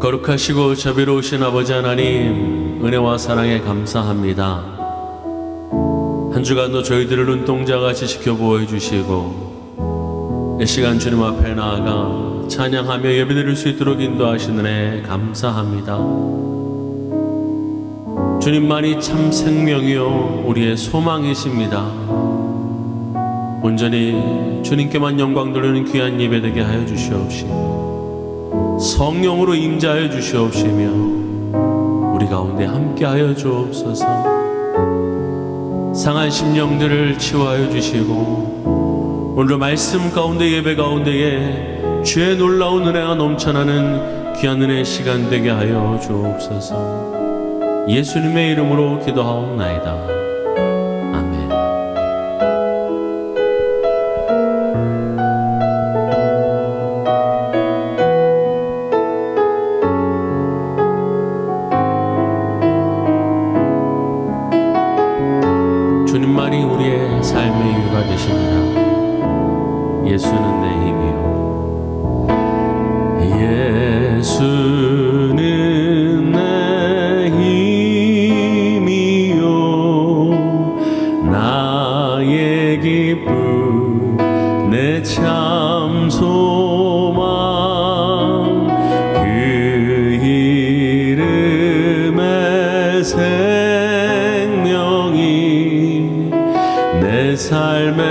거룩하시고 자비로우신 아버지 하나님, 은혜와 사랑에 감사합니다. 한 주간도 저희들을 눈동자같이 지켜보아 주시고 이 시간 주님 앞에 나아가 찬양하며 예배드릴 수 있도록 인도하신 은혜 감사합니다. 주님만이 참 생명이요 우리의 소망이십니다. 온전히 주님께만 영광 돌리는 귀한 예배 되게 하여 주시옵시고 성령으로 임재하여 주시옵시며 우리 가운데 함께하여 주옵소서. 상한 심령들을 치유하여 주시고 오늘 말씀 가운데 예배 가운데에 주의 놀라운 은혜가 넘쳐나는 귀한 은혜의 시간 되게 하여 주옵소서. 예수님의 이름으로 기도하옵나이다. 아멘. 주님만이 우리의 삶의 이유가 되십니다. 예수는 내 힘이요 예수는 내 힘이요 나의 기쁨 내 참 소망 그 이름의 생명이 내 삶의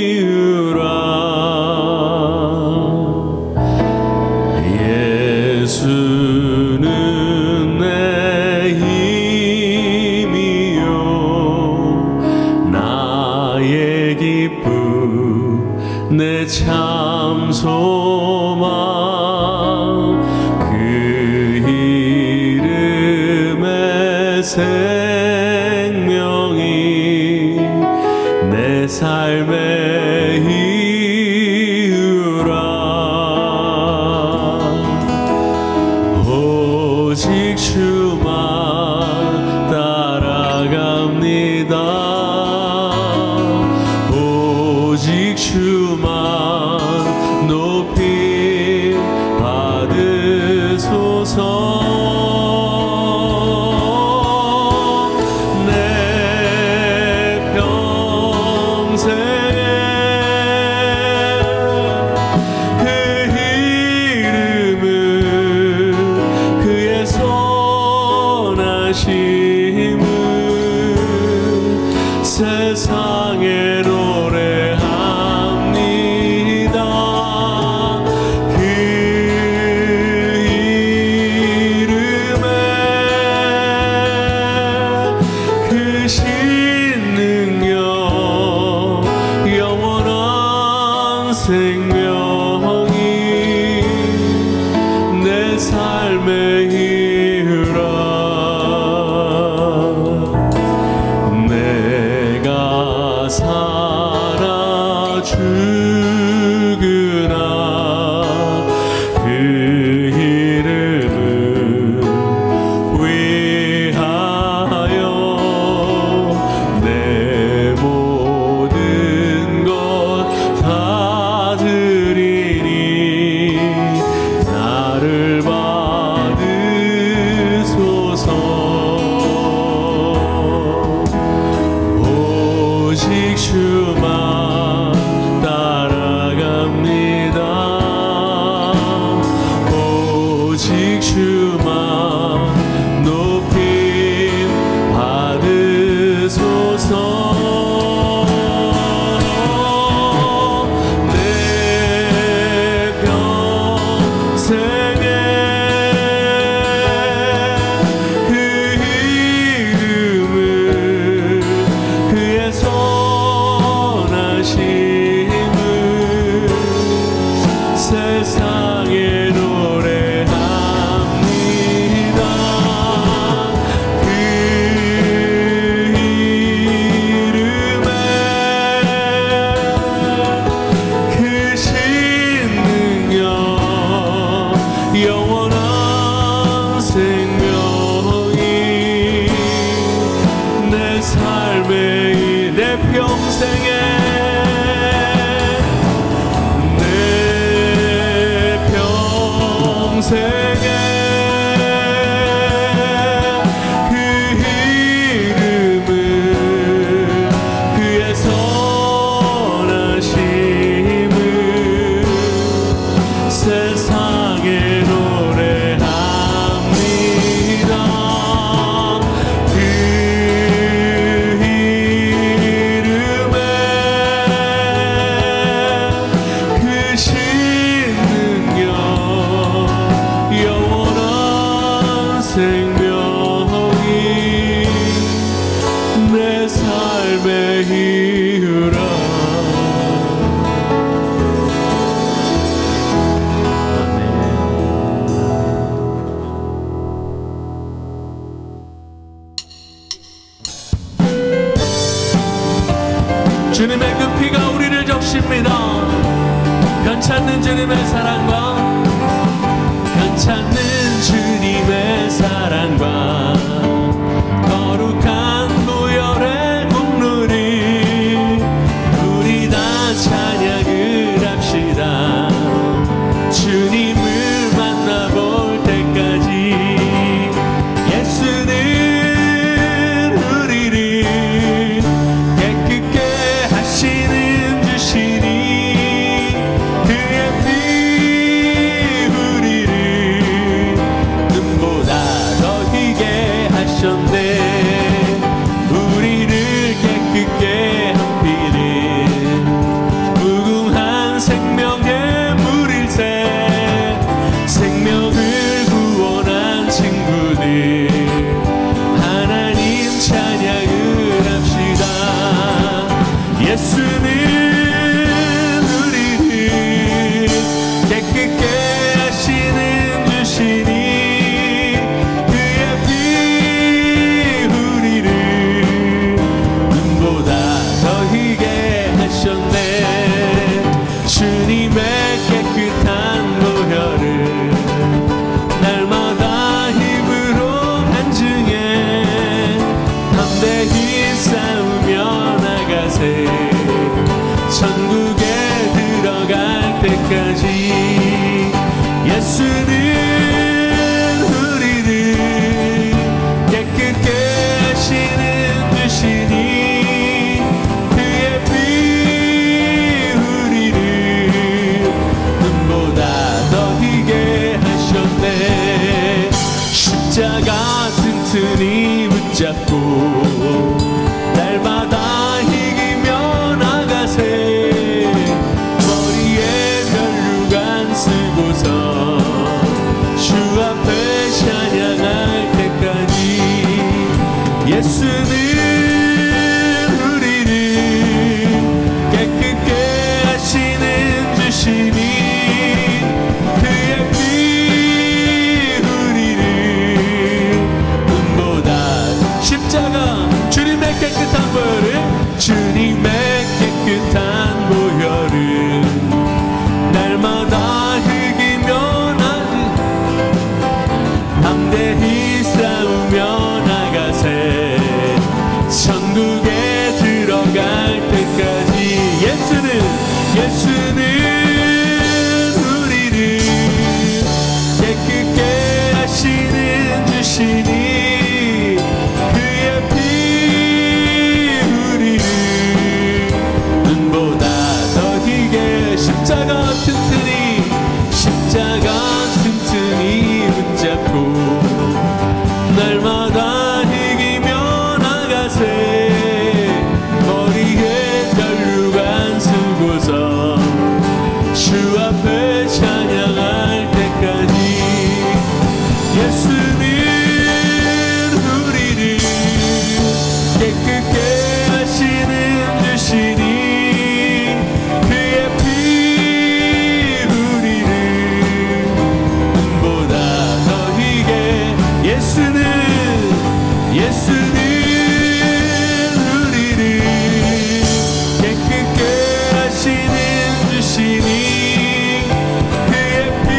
이유라. 예수는 내 힘이요 나의 기쁨 내 참 소망 그 이름의 생명이 내 삶의 이유라. 오직 주만 따라갑니다. 오직 주만 높이 받으소서. 세상에 노래합니다. 그 이름에 크신 능력 영원한 생명이 내 삶의 이유라. 생명이 내 삶의 이유라. 주님의 그 피가 우리를 적십니다. 변찮는 주님의 사랑과 변찮는 주님의 사랑과 거룩한 보혈의 국물이 우리 다 찬양을 합시다. 주님을 만나볼 때까지 예수는 우리를 깨끗게 하시는 주시니 그의 피 우리를 눈보다 더 희게 하셨네. 우리를 깨끗게 한 피는 무궁한 생명의 물일새. 생명을 구원한 친구들 하나님 찬양을 합시다. 예수는 우리를 깨끗게 하시는 주시니 그의 피 우리를 눈보다 더 희게 하셨네. 주님의 깨끗한 보혈을 날마다 힘으로 간증해 담대히 싸우며 나가세. 천국에 들어갈 때까지 예수는 우리를 깨끗게 하시는 주시니 그의 피 우리를 눈보다 더 희게 하셨네. 십자가 튼튼히 붙잡고 날마다 이기며 나가세. 머리에 면류관 쓰고서 주 앞에 찬양할 때까지 예수는 우리를 깨끗게 하시는 주시니 그의 피 우리를 눈보다 십자가 주님의 깨끗한 보혈을 주님의 깨끗한 보혈을 날마다 흘기며 담대히 싸우며 나가세. 천국에 들어갈 때까지 예수는 우리를 깨끗게 하시는 주시니 그의 피 우리를 눈보다 더 희게 십자가 튼튼히 붙잡고 날마다 이기며 나가세. 머리에 면류관 쓰고서 주 앞에 찬양할 때까지 예수는 우리를 깨끗게 하시는 주시니 그의 피 우리를 눈보다 더 희게 예수는 우리를 깨끗게 하시는 주시니 그의 피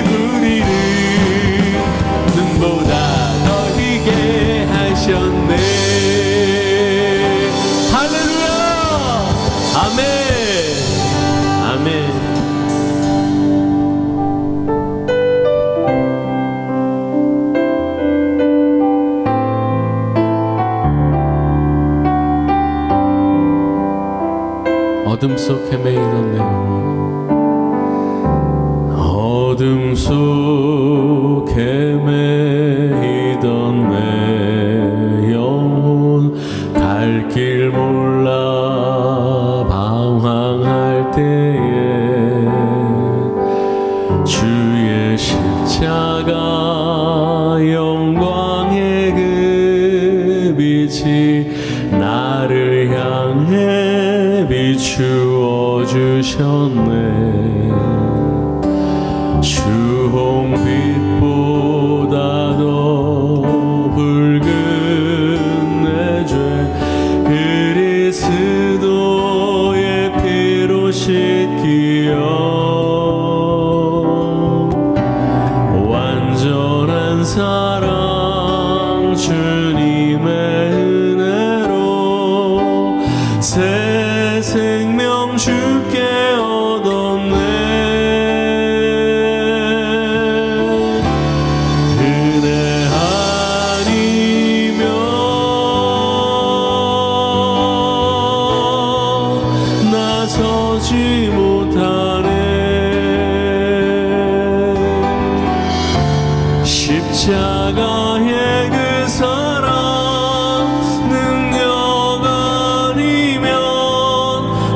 우리를 눈보다 더 희게 하셨네. 할렐루야. 아멘. 아멘. 어둠 속 헤매이던 내 영혼, 어둠 속 헤매이던 내 영혼, 갈 길 몰라 방황할 때에 주의 십자가 영광의 그 빛이 나를 향해 비추어 주셨네. 주홍빛보다 더 붉은 내 죄 그리스도의 피로 씻기어 완전한 사랑 주님의 은혜로 새 생명 주께 얻었네. 은혜 아니면 나서지 못하네. 십자가의 그 사랑 능력 아니면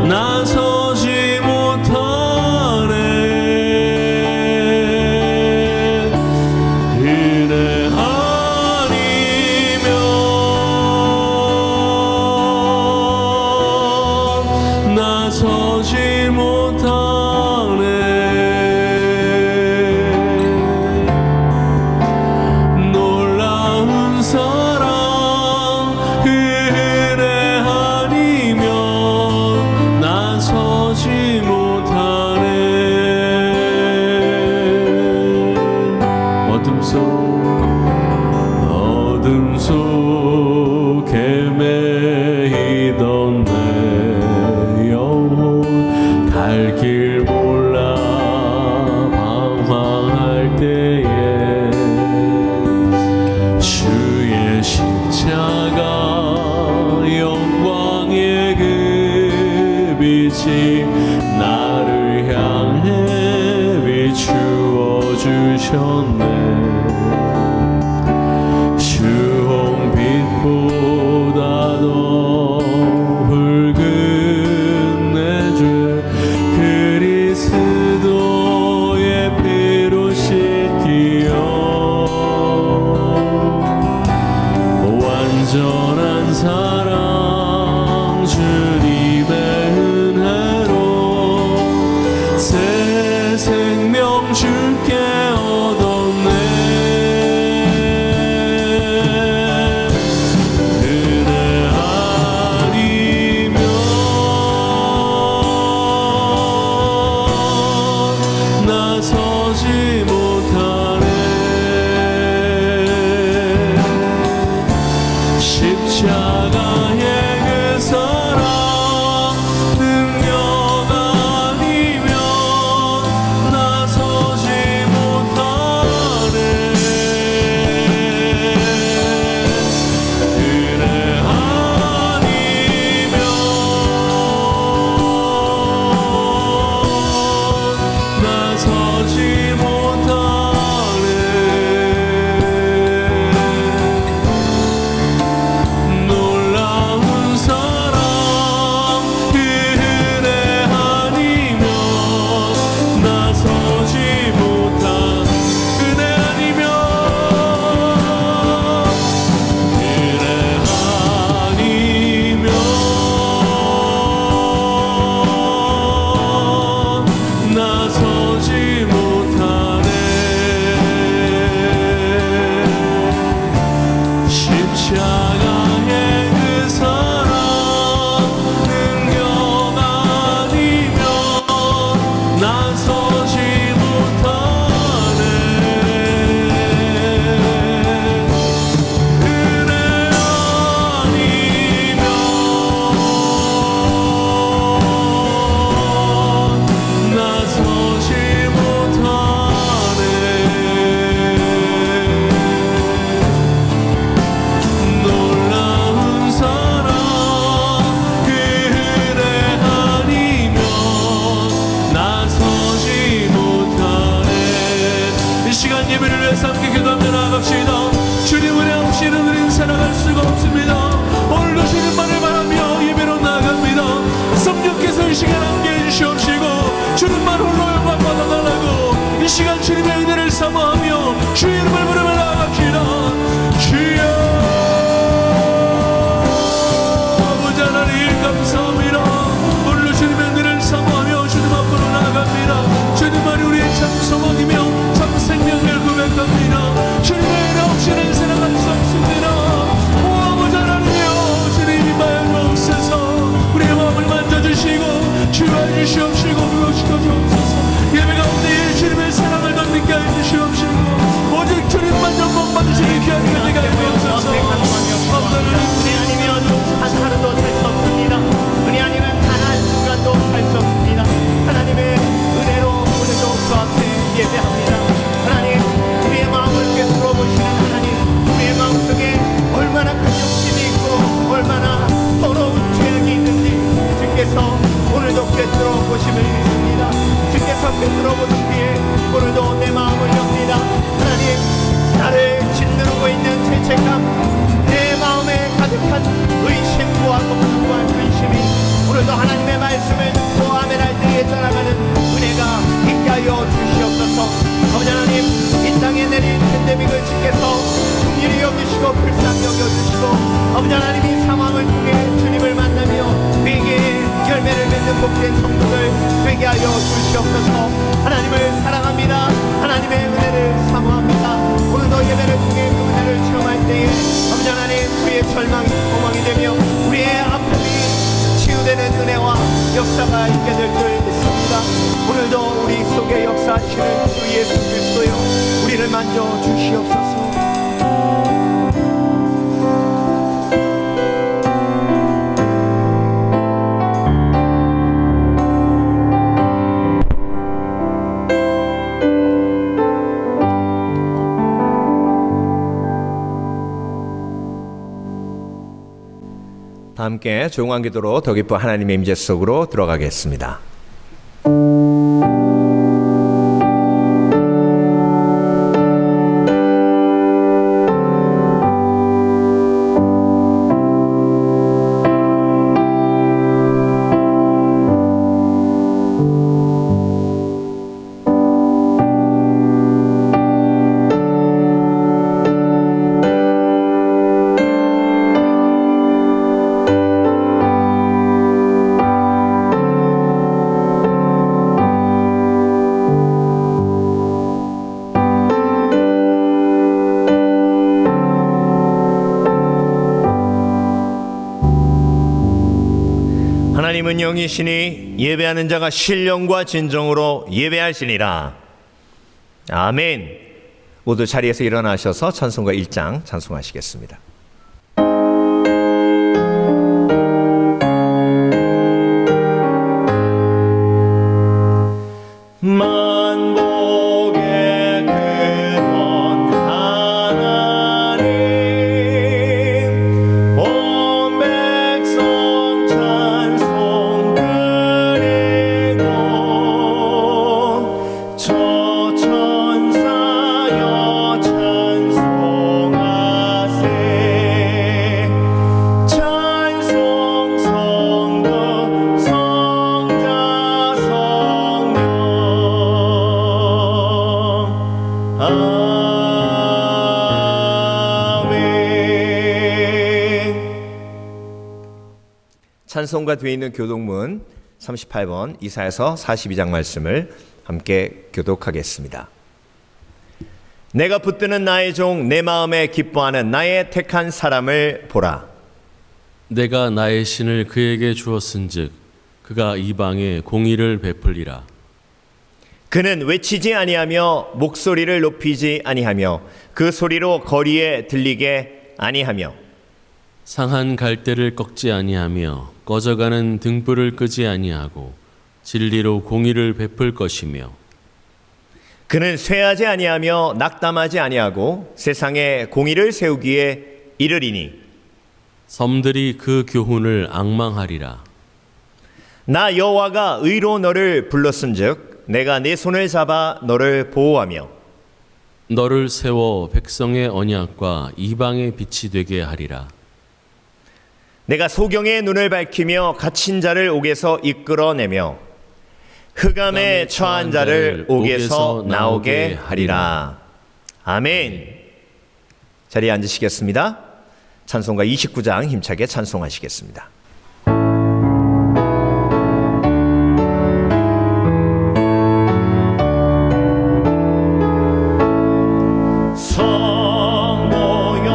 나서지 못하네. 은혜 아니면 나서지 못하네. 놀라운 사랑 그 은혜 아니면 나서지 못하네. 어둠 속에 매이던 내 영혼 갈 길 몰라 방황할 때에 주의 십자가 영광의 그 빛이 나를 향해 비추어 주셨네. 주홍빛보다 느끼고 있는 죄책감, 내 마음에 가득한 의심과 걱정과 근심이 오늘도 하나님의 말씀을 듣고 아멘할 때에 떠나가는 은혜가 있게 하여 주시옵소서. 아버지 하나님, 이 땅에 내린 팬데믹을 주께서 긍휼히 여기시고 불쌍히 여겨주시고, 아버지 하나님, 이 상황을 통해 주님을 만나며 회개의 열매를 맺는 복된 성도들 되게 하여 주시옵소서. 하나님을 사랑합니다. 하나님의 은혜를 사모합니다. 오늘도 예배를 통해 그 은혜를 체험할 때에 아버지 하나님, 우리의 절망이 소망이 되며 우리의 아픔이 치유되는 은혜와 역사가 있게 될 줄 믿습니다. 오늘도 우리 속에 역사하시는 주 예수 그리스도여, 우리를 만져 주시옵소서. 다 함께 조용한 기도로 더 깊은 하나님의 임재 속으로 들어가겠습니다. 하나님은 영이시니 예배하는 자가 신령과 진정으로 예배할지니라. 아멘. 모두 자리에서 일어나셔서 찬송가 1장 찬송하시겠습니다. 만복의 근원 하나님, 온 백성 찬송 드리고, 저 천사여 찬송하세. 찬송 성도 성자 성령. 찬송가 뒤에 있는 교독문 38번 이사야서 42장 말씀을 함께 교독하겠습니다. 내가 붙드는 나의 종, 내 마음에 기뻐하는 나의 택한 사람을 보라. 내가 나의 신을 그에게 주었은즉 그가 이방에 공의를 베풀리라. 그는 외치지 아니하며 목소리를 높이지 아니하며 그 소리로 거리에 들리게 아니하며 상한 갈대를 꺾지 아니하며 꺼져가는 등불을 끄지 아니하고 진리로 공의를 베풀 것이며 그는 쇠하지 아니하며 낙담하지 아니하고 세상에 공의를 세우기에 이르리니 섬들이 그 교훈을 앙망하리라. 나 여호와가 의로 너를 불렀은즉 내가 내 손을 잡아 너를 보호하며 너를 세워 백성의 언약과 이방의 빛이 되게 하리라. 내가 소경의 눈을 밝히며 갇힌 자를 옥에서 이끌어내며 흑암에 처한 자를 옥에서 나오게 하리라. 아멘. 자리에 앉으시겠습니다. 찬송가 29장 힘차게 찬송하시겠습니다. 할렐루야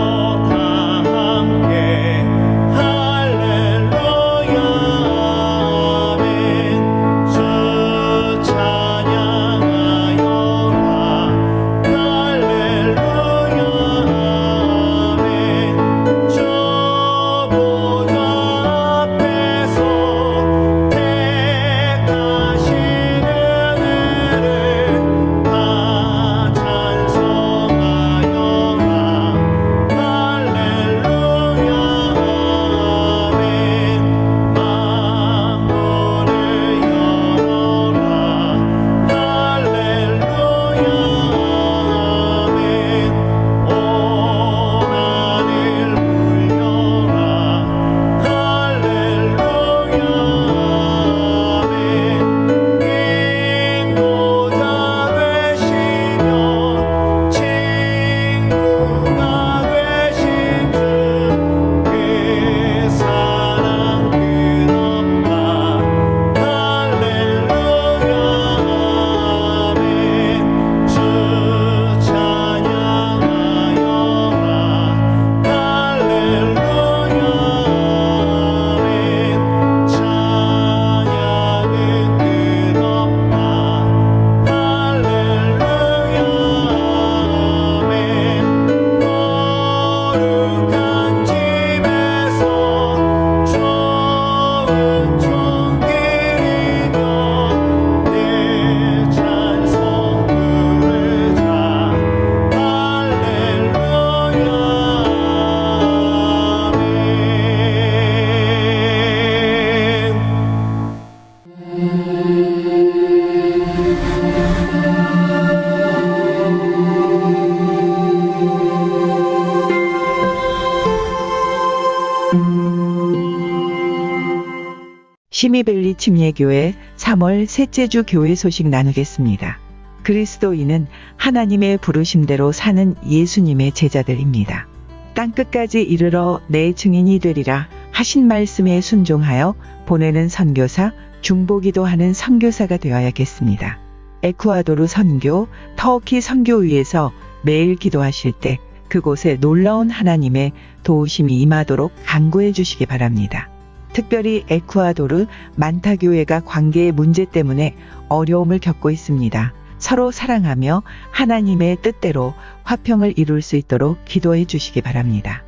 아멘. 시미벨리 침례교회 3월 셋째 주 교회 소식 나누겠습니다. 그리스도인은 하나님의 부르심대로 사는 예수님의 제자들입니다. 땅끝까지 이르러 내 증인이 되리라 하신 말씀에 순종하여 보내는 선교사, 중보기도하는 선교사가 되어야겠습니다. 에쿠아도르 선교, 터키 선교위에서 매일 기도하실 때 그곳에 놀라운 하나님의 도우심이 임하도록 간구해 주시기 바랍니다. 특별히 에쿠아도르 만타 교회가 관계의 문제 때문에 어려움을 겪고 있습니다. 서로 사랑하며 하나님의 뜻대로 화평을 이룰 수 있도록 기도해 주시기 바랍니다.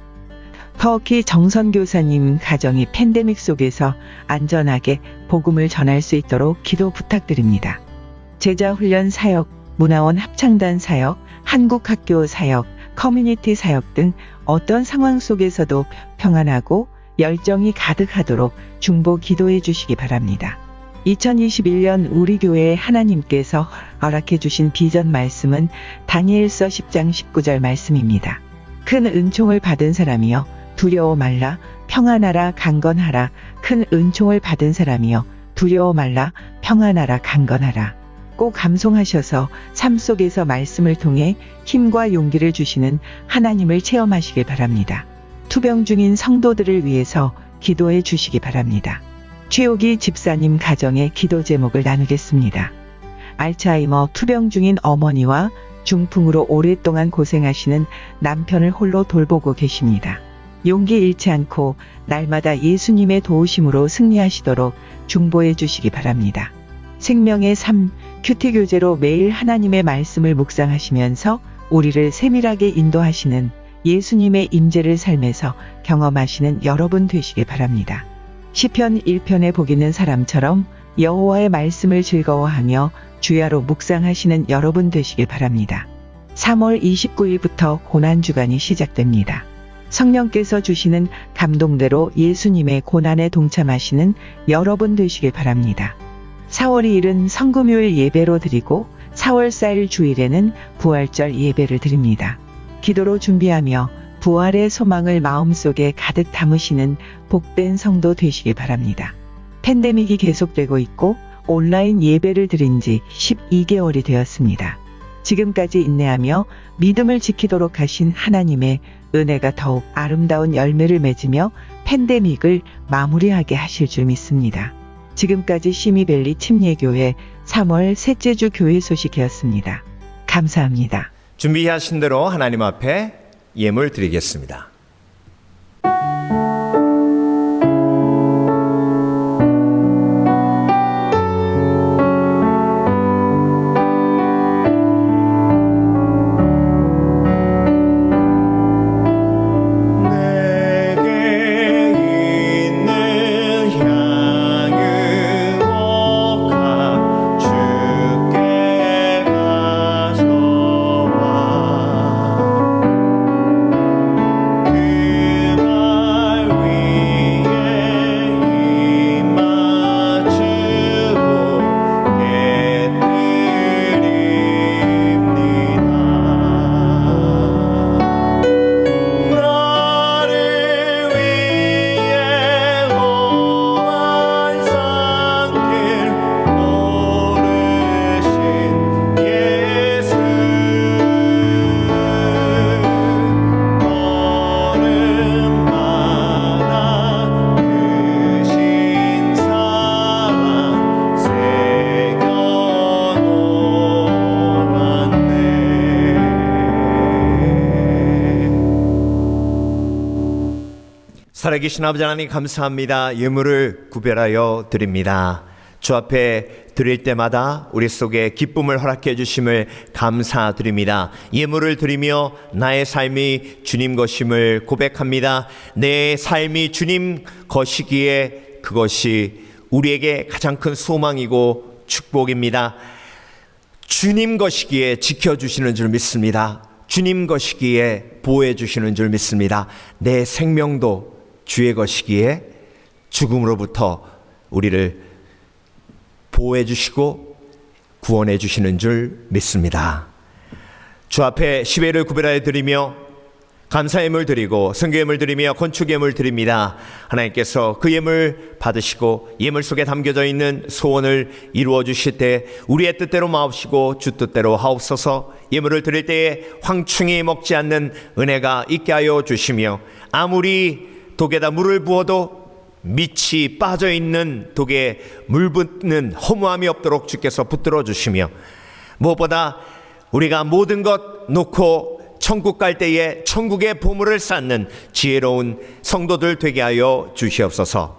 터키 정선교사님 가정이 팬데믹 속에서 안전하게 복음을 전할 수 있도록 기도 부탁드립니다. 제자훈련 사역, 문화원 합창단 사역, 한국학교 사역, 커뮤니티 사역 등 어떤 상황 속에서도 평안하고 열정이 가득하도록 중보 기도해 주시기 바랍니다. 2021년 우리 교회에 하나님께서 허락해 주신 비전 말씀은 다니엘서 10장 19절 말씀입니다. 큰 은총을 받은 사람이여 두려워 말라 평안하라 강건하라. 큰 은총을 받은 사람이여 두려워 말라 평안하라 강건하라. 꼭 감송하셔서 삶 속에서 말씀을 통해 힘과 용기를 주시는 하나님을 체험하시길 바랍니다. 투병 중인 성도들을 위해서 기도해 주시기 바랍니다. 최옥이 집사님 가정의 기도 제목을 나누겠습니다. 알츠하이머 투병 중인 어머니와 중풍으로 오랫동안 고생하시는 남편을 홀로 돌보고 계십니다. 용기 잃지 않고 날마다 예수님의 도우심으로 승리하시도록 중보해 주시기 바랍니다. 생명의 삶, 큐티 교제로 매일 하나님의 말씀을 묵상하시면서 우리를 세밀하게 인도하시는 예수님의 임재를 삶에서 경험하시는 여러분 되시길 바랍니다. 시편 1편에 복 있는 사람처럼 여호와의 말씀을 즐거워하며 주야로 묵상하시는 여러분 되시길 바랍니다. 3월 29일부터 고난주간이 시작됩니다. 성령께서 주시는 감동대로 예수님의 고난에 동참하시는 여러분 되시길 바랍니다. 4월 2일은 성금요일 예배로 드리고 4월 4일 주일에는 부활절 예배를 드립니다. 기도로 준비하며 부활의 소망을 마음속에 가득 담으시는 복된 성도 되시길 바랍니다. 팬데믹이 계속되고 있고 온라인 예배를 드린 지 12개월이 되었습니다. 지금까지 인내하며 믿음을 지키도록 하신 하나님의 은혜가 더욱 아름다운 열매를 맺으며 팬데믹을 마무리하게 하실 줄 믿습니다. 지금까지 시미벨리 침례교회 3월 셋째 주 교회 소식이었습니다. 감사합니다. 준비하신 대로 하나님 앞에 예물 드리겠습니다. 살아계신 아버지 하나님 감사합니다. 예물을 구별하여 드립니다. 주 앞에 드릴 때마다 우리 속에 기쁨을 허락해 주심을 감사드립니다. 예물을 드리며 나의 삶이 주님 것임을 고백합니다. 내 삶이 주님 것이기에 그것이 우리에게 가장 큰 소망이고 축복입니다. 주님 것이기에 지켜주시는 줄 믿습니다. 주님 것이기에 보호해 주시는 줄 믿습니다. 내 생명도 주의 것이기에 죽음으로부터 우리를 보호해 주시고 구원해 주시는 줄 믿습니다. 주 앞에 시배를 구별하여 드리며 감사 예물 드리고 성교 예물 드리며 건축 예물 드립니다. 하나님께서 그 예물 받으시고 예물 속에 담겨져 있는 소원을 이루어 주실 때 우리의 뜻대로 마옵시고 주 뜻대로 하옵소서. 예물을 드릴 때에 황충이 먹지 않는 은혜가 있게 하여 주시며 아무리 독에다 물을 부어도 밑이 빠져 있는 독에 물 붓는 허무함이 없도록 주께서 붙들어 주시며 무엇보다 우리가 모든 것 놓고 천국 갈 때에 천국의 보물을 쌓는 지혜로운 성도들 되게 하여 주시옵소서.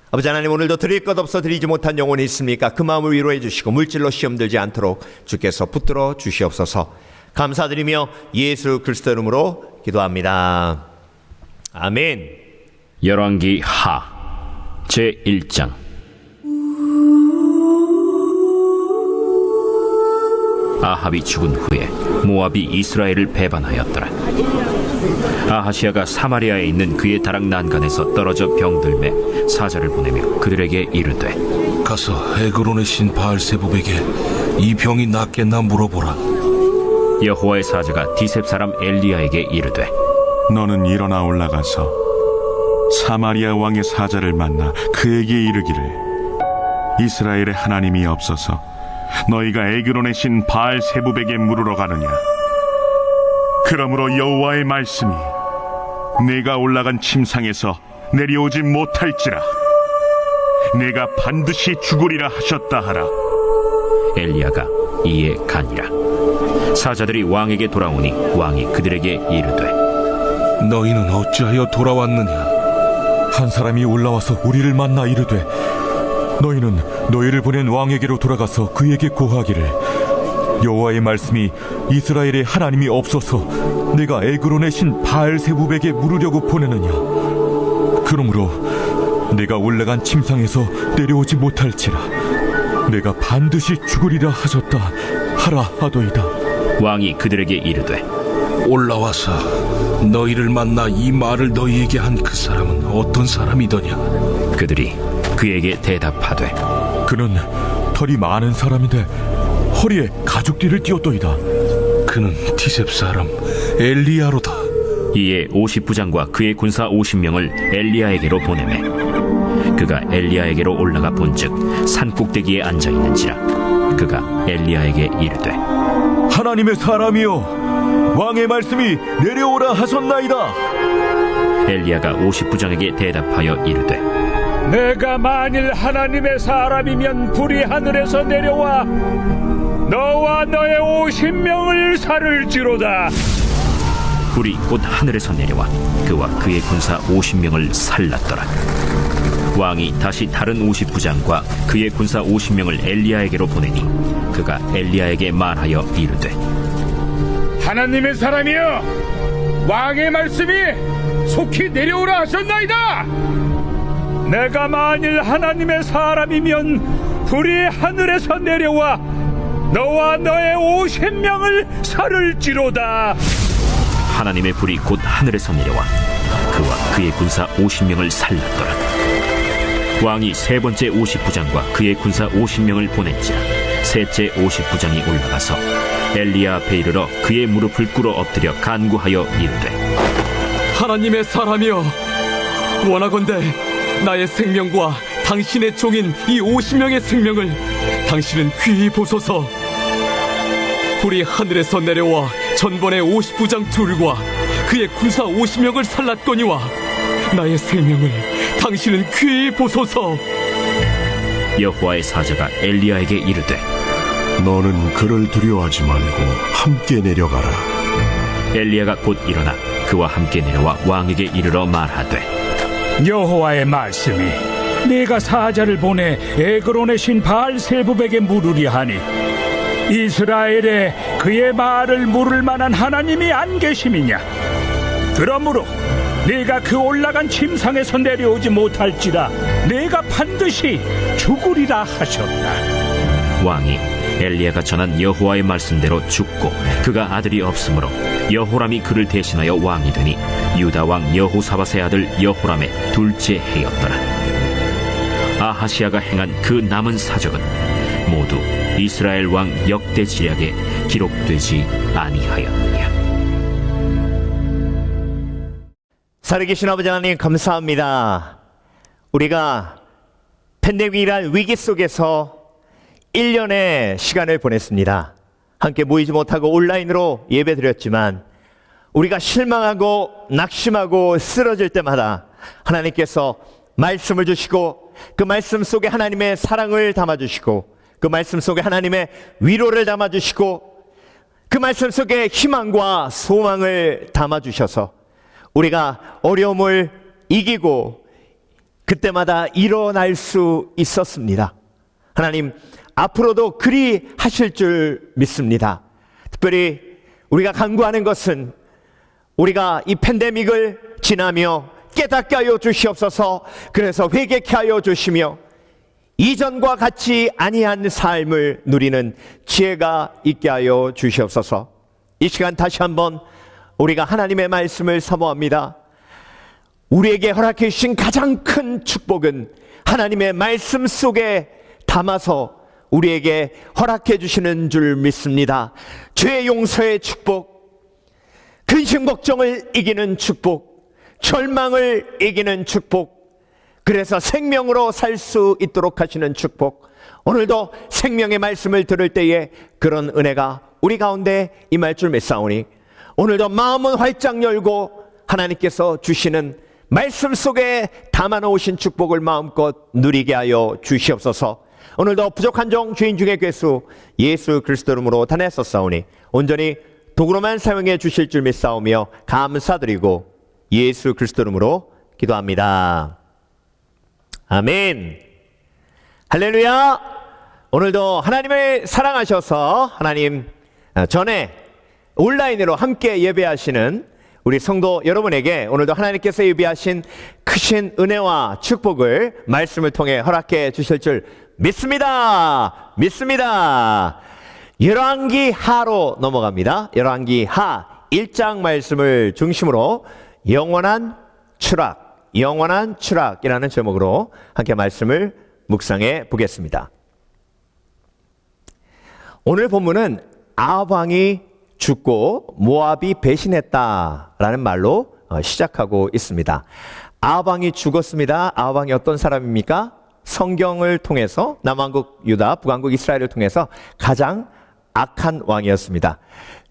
아버지 하나님, 오늘도 드릴 것 없어 드리지 못한 영혼이 있습니까? 그 마음을 위로해 주시고 물질로 시험 들지 않도록 주께서 붙들어 주시옵소서. 감사드리며 예수 그리스도 이름으로 기도합니다. 아멘. 열왕기 하 제1장. 아합이 죽은 후에 모압이 이스라엘을 배반하였더라. 아하시아가 사마리아에 있는 그의 다락 난간에서 떨어져 병들매 사자를 보내며 그들에게 이르되, 가서 에그론의 신 바알세불에게 이 병이 낫겠나 물어보라. 여호와의 사자가 디셉 사람 엘리야에게 이르되, 너는 일어나 올라가서 사마리아 왕의 사자를 만나 그에게 이르기를, 이스라엘의 하나님이 없어서 너희가 에그론의 신 바알세불에게 물으러 가느냐? 그러므로 여호와의 말씀이 내가 올라간 침상에서 내려오지 못할지라 내가 반드시 죽으리라 하셨다 하라. 엘리야가 이에 가니라. 사자들이 왕에게 돌아오니 왕이 그들에게 이르되, 너희는 어찌하여 돌아왔느냐? 한 사람이 올라와서 우리를 만나 이르되, 너희는 너희를 보낸 왕에게로 돌아가서 그에게 고하기를, 여호와의 말씀이 이스라엘의 하나님이 없어서 내가 에그론의 신 바알세불에게 물으려고 보내느냐? 그러므로 내가 올라간 침상에서 내려오지 못할지라 내가 반드시 죽으리라 하셨다 하라 하도이다. 왕이 그들에게 이르되, 올라와서 너희를 만나 이 말을 너희에게 한 그 사람은 어떤 사람이더냐? 그들이 그에게 대답하되, 그는 털이 많은 사람인데 허리에 가죽띠를 띄었도이다. 그는 디셉 사람 엘리야로다. 이에 50부장과 그의 군사 50명을 엘리야에게로 보내매 그가 엘리야에게로 올라가 본즉 산 꼭대기에 앉아있는지라. 그가 엘리야에게 이르되, 하나님의 사람이여, 왕의 말씀이 내려오라 하셨나이다. 엘리야가 50부장에게 대답하여 이르되, 내가 만일 하나님의 사람이면 불이 하늘에서 내려와 너와 너의 50명을 살을지로다. 불이 곧 하늘에서 내려와 그와 그의 군사 50명을 살랐더라. 왕이 다시 다른 50부장과 그의 군사 50명을 엘리야에게로 보내니 그가 엘리야에게 말하여 이르되, 하나님의 사람이여, 왕의 말씀이 속히 내려오라 하셨나이다. 내가 만일 하나님의 사람이면 불이 하늘에서 내려와 너와 너의 50명을 살을지로다. 하나님의 불이 곧 하늘에서 내려와 그와 그의 군사 50명을 살랐더라. 왕이 세 번째 50부장과 그의 군사 50명을 보낸지라. 셋째 50부장이 올라가서 엘리야 앞에 이르러 그의 무릎을 꿇어 엎드려 간구하여 이르되, 하나님의 사람이여, 원하건대 나의 생명과 당신의 종인 이 50명의 생명을 당신은 귀히 보소서. 불이 하늘에서 내려와 전번에 50부장 둘과 그의 군사 50명을 살랐거니와 나의 생명을 당신은 귀히 보소서. 여호와의 사자가 엘리야에게 이르되, 너는 그를 두려워하지 말고 함께 내려가라. 엘리야가 곧 일어나 그와 함께 내려와 왕에게 이르러 말하되, 여호와의 말씀이 내가 사자를 보내 에그론의 신 바알세불에게 물으리 하니 이스라엘에 그의 말을 물을 만한 하나님이 안 계심이냐? 그러므로 네가 그 올라간 침상에서 내려오지 못할지라 내가 반드시 죽으리라 하셨다. 왕이 엘리야가 전한 여호와의 말씀대로 죽고 그가 아들이 없으므로 여호람이 그를 대신하여 왕이 되니 유다 왕 여호사밧의 아들 여호람의 둘째 해였더라. 아하시아가 행한 그 남은 사적은 모두 이스라엘 왕 역대 지략에 기록되지 아니하였느냐. 살아계신 아버지 하나님 감사합니다. 우리가 팬데믹이란 위기 속에서 1년의 시간을 보냈습니다. 함께 모이지 못하고 온라인으로 예배드렸지만 우리가 실망하고 낙심하고 쓰러질 때마다 하나님께서 말씀을 주시고 그 말씀 속에 하나님의 사랑을 담아주시고 그 말씀 속에 하나님의 위로를 담아주시고 그 말씀 속에 희망과 소망을 담아주셔서 우리가 어려움을 이기고 그때마다 일어날 수 있었습니다. 하나님 앞으로도 그리 하실 줄 믿습니다. 특별히 우리가 간구하는 것은 우리가 이 팬데믹을 지나며 깨닫게 하여 주시옵소서. 그래서 회개케 하여 주시며 이전과 같이 아니한 삶을 누리는 지혜가 있게 하여 주시옵소서. 이 시간 다시 한번 우리가 하나님의 말씀을 사모합니다. 우리에게 허락해 주신 가장 큰 축복은 하나님의 말씀 속에 담아서 우리에게 허락해 주시는 줄 믿습니다. 죄의 용서의 축복, 근심 걱정을 이기는 축복, 절망을 이기는 축복, 그래서 생명으로 살 수 있도록 하시는 축복. 오늘도 생명의 말씀을 들을 때에 그런 은혜가 우리 가운데 임할 줄 믿사오니 오늘도 마음은 활짝 열고 하나님께서 주시는 말씀 속에 담아놓으신 축복을 마음껏 누리게 하여 주시옵소서. 오늘도 부족한 종 죄인 중에 괴수 예수 그리스도 이름으로 단했었사오니 온전히 도구로만 사용해 주실 줄 믿사오며 감사드리고 예수 그리스도 이름으로 기도합니다. 아멘. 할렐루야. 오늘도 하나님을 사랑하셔서 하나님 전에 온라인으로 함께 예배하시는 우리 성도 여러분에게 오늘도 하나님께서 예비하신 크신 은혜와 축복을 말씀을 통해 허락해 주실 줄 믿습니다. 믿습니다. 열왕기 하로 넘어갑니다. 열왕기 하 1장 말씀을 중심으로 영원한 추락이라는 제목으로 함께 말씀을 묵상해 보겠습니다. 오늘 본문은 아합 왕이 죽고 모압이 배신했다라는 말로 시작하고 있습니다. 아합 왕이 죽었습니다. 아합 왕이 어떤 사람입니까? 성경을 통해서 남왕국 유다, 북왕국 이스라엘을 통해서 가장 악한 왕이었습니다.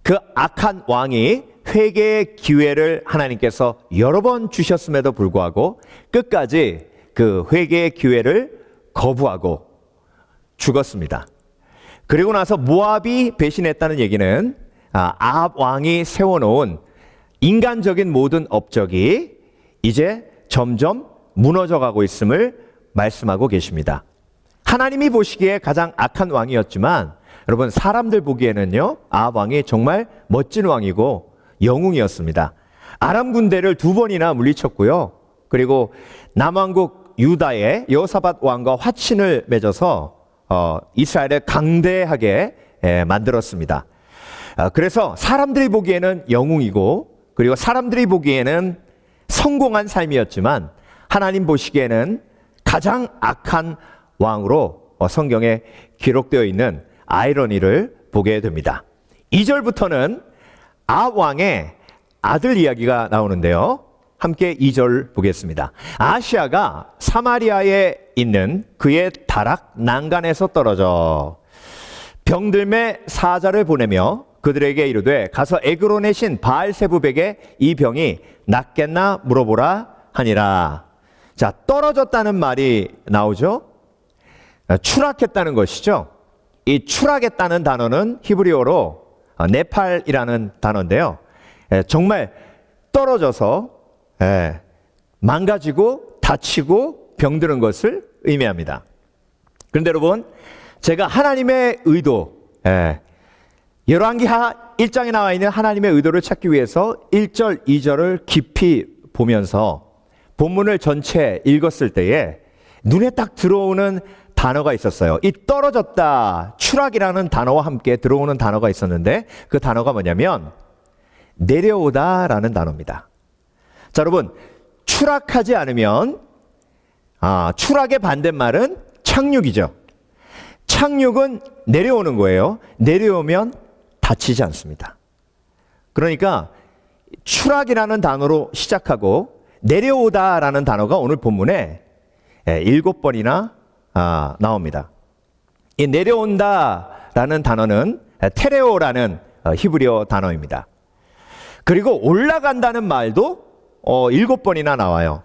그 악한 왕이 회개의 기회를 하나님께서 여러 번 주셨음에도 불구하고 끝까지 그 회개의 기회를 거부하고 죽었습니다. 그리고 나서 모압이 배신했다는 얘기는 아합 왕이 세워놓은 인간적인 모든 업적이 이제 점점 무너져가고 있음을 말씀하고 계십니다. 하나님이 보시기에 가장 악한 왕이었지만 여러분 사람들 보기에는요 아합 왕이 정말 멋진 왕이고 영웅이었습니다. 아람 군대를 2번이나 물리쳤고요. 그리고 남왕국 유다의 여호사밧 왕과 화친을 맺어서 이스라엘을 강대하게 만들었습니다. 그래서 사람들이 보기에는 영웅이고 그리고 사람들이 보기에는 성공한 삶이었지만 하나님 보시기에는 가장 악한 왕으로 성경에 기록되어 있는 아이러니를 보게 됩니다. 2절부터는 아합 왕의 아들 이야기가 나오는데요. 함께 2절 보겠습니다. 아하시아가 사마리아에 있는 그의 다락 난간에서 떨어져 병들매 사자를 보내며 그들에게 이르되 가서 에그론의 신 바알세부백에 이 병이 낫겠나 물어보라 하니라. 자, 떨어졌다는 말이 나오죠. 추락했다는 것이죠. 이 추락했다는 단어는 히브리어로 네팔이라는 단어인데요. 정말 떨어져서 망가지고 다치고 병드는 것을 의미합니다. 그런데 여러분 제가 하나님의 의도 열왕기하 1장에 나와 있는 하나님의 의도를 찾기 위해서 1절, 2절을 깊이 보면서 본문을 전체 읽었을 때에 눈에 딱 들어오는 단어가 있었어요. 이 떨어졌다, 추락이라는 단어와 함께 들어오는 단어가 있었는데 그 단어가 뭐냐면 내려오다라는 단어입니다. 자, 여러분 추락하지 않으면 추락의 반대말은 착륙이죠. 착륙은 내려오는 거예요. 내려오면 다치지 않습니다. 그러니까 추락이라는 단어로 시작하고 내려오다라는 단어가 오늘 본문에 7번이나 나옵니다. 이 내려온다라는 단어는 테레오라는 히브리어 단어입니다. 그리고 올라간다는 말도 7번이나 나와요.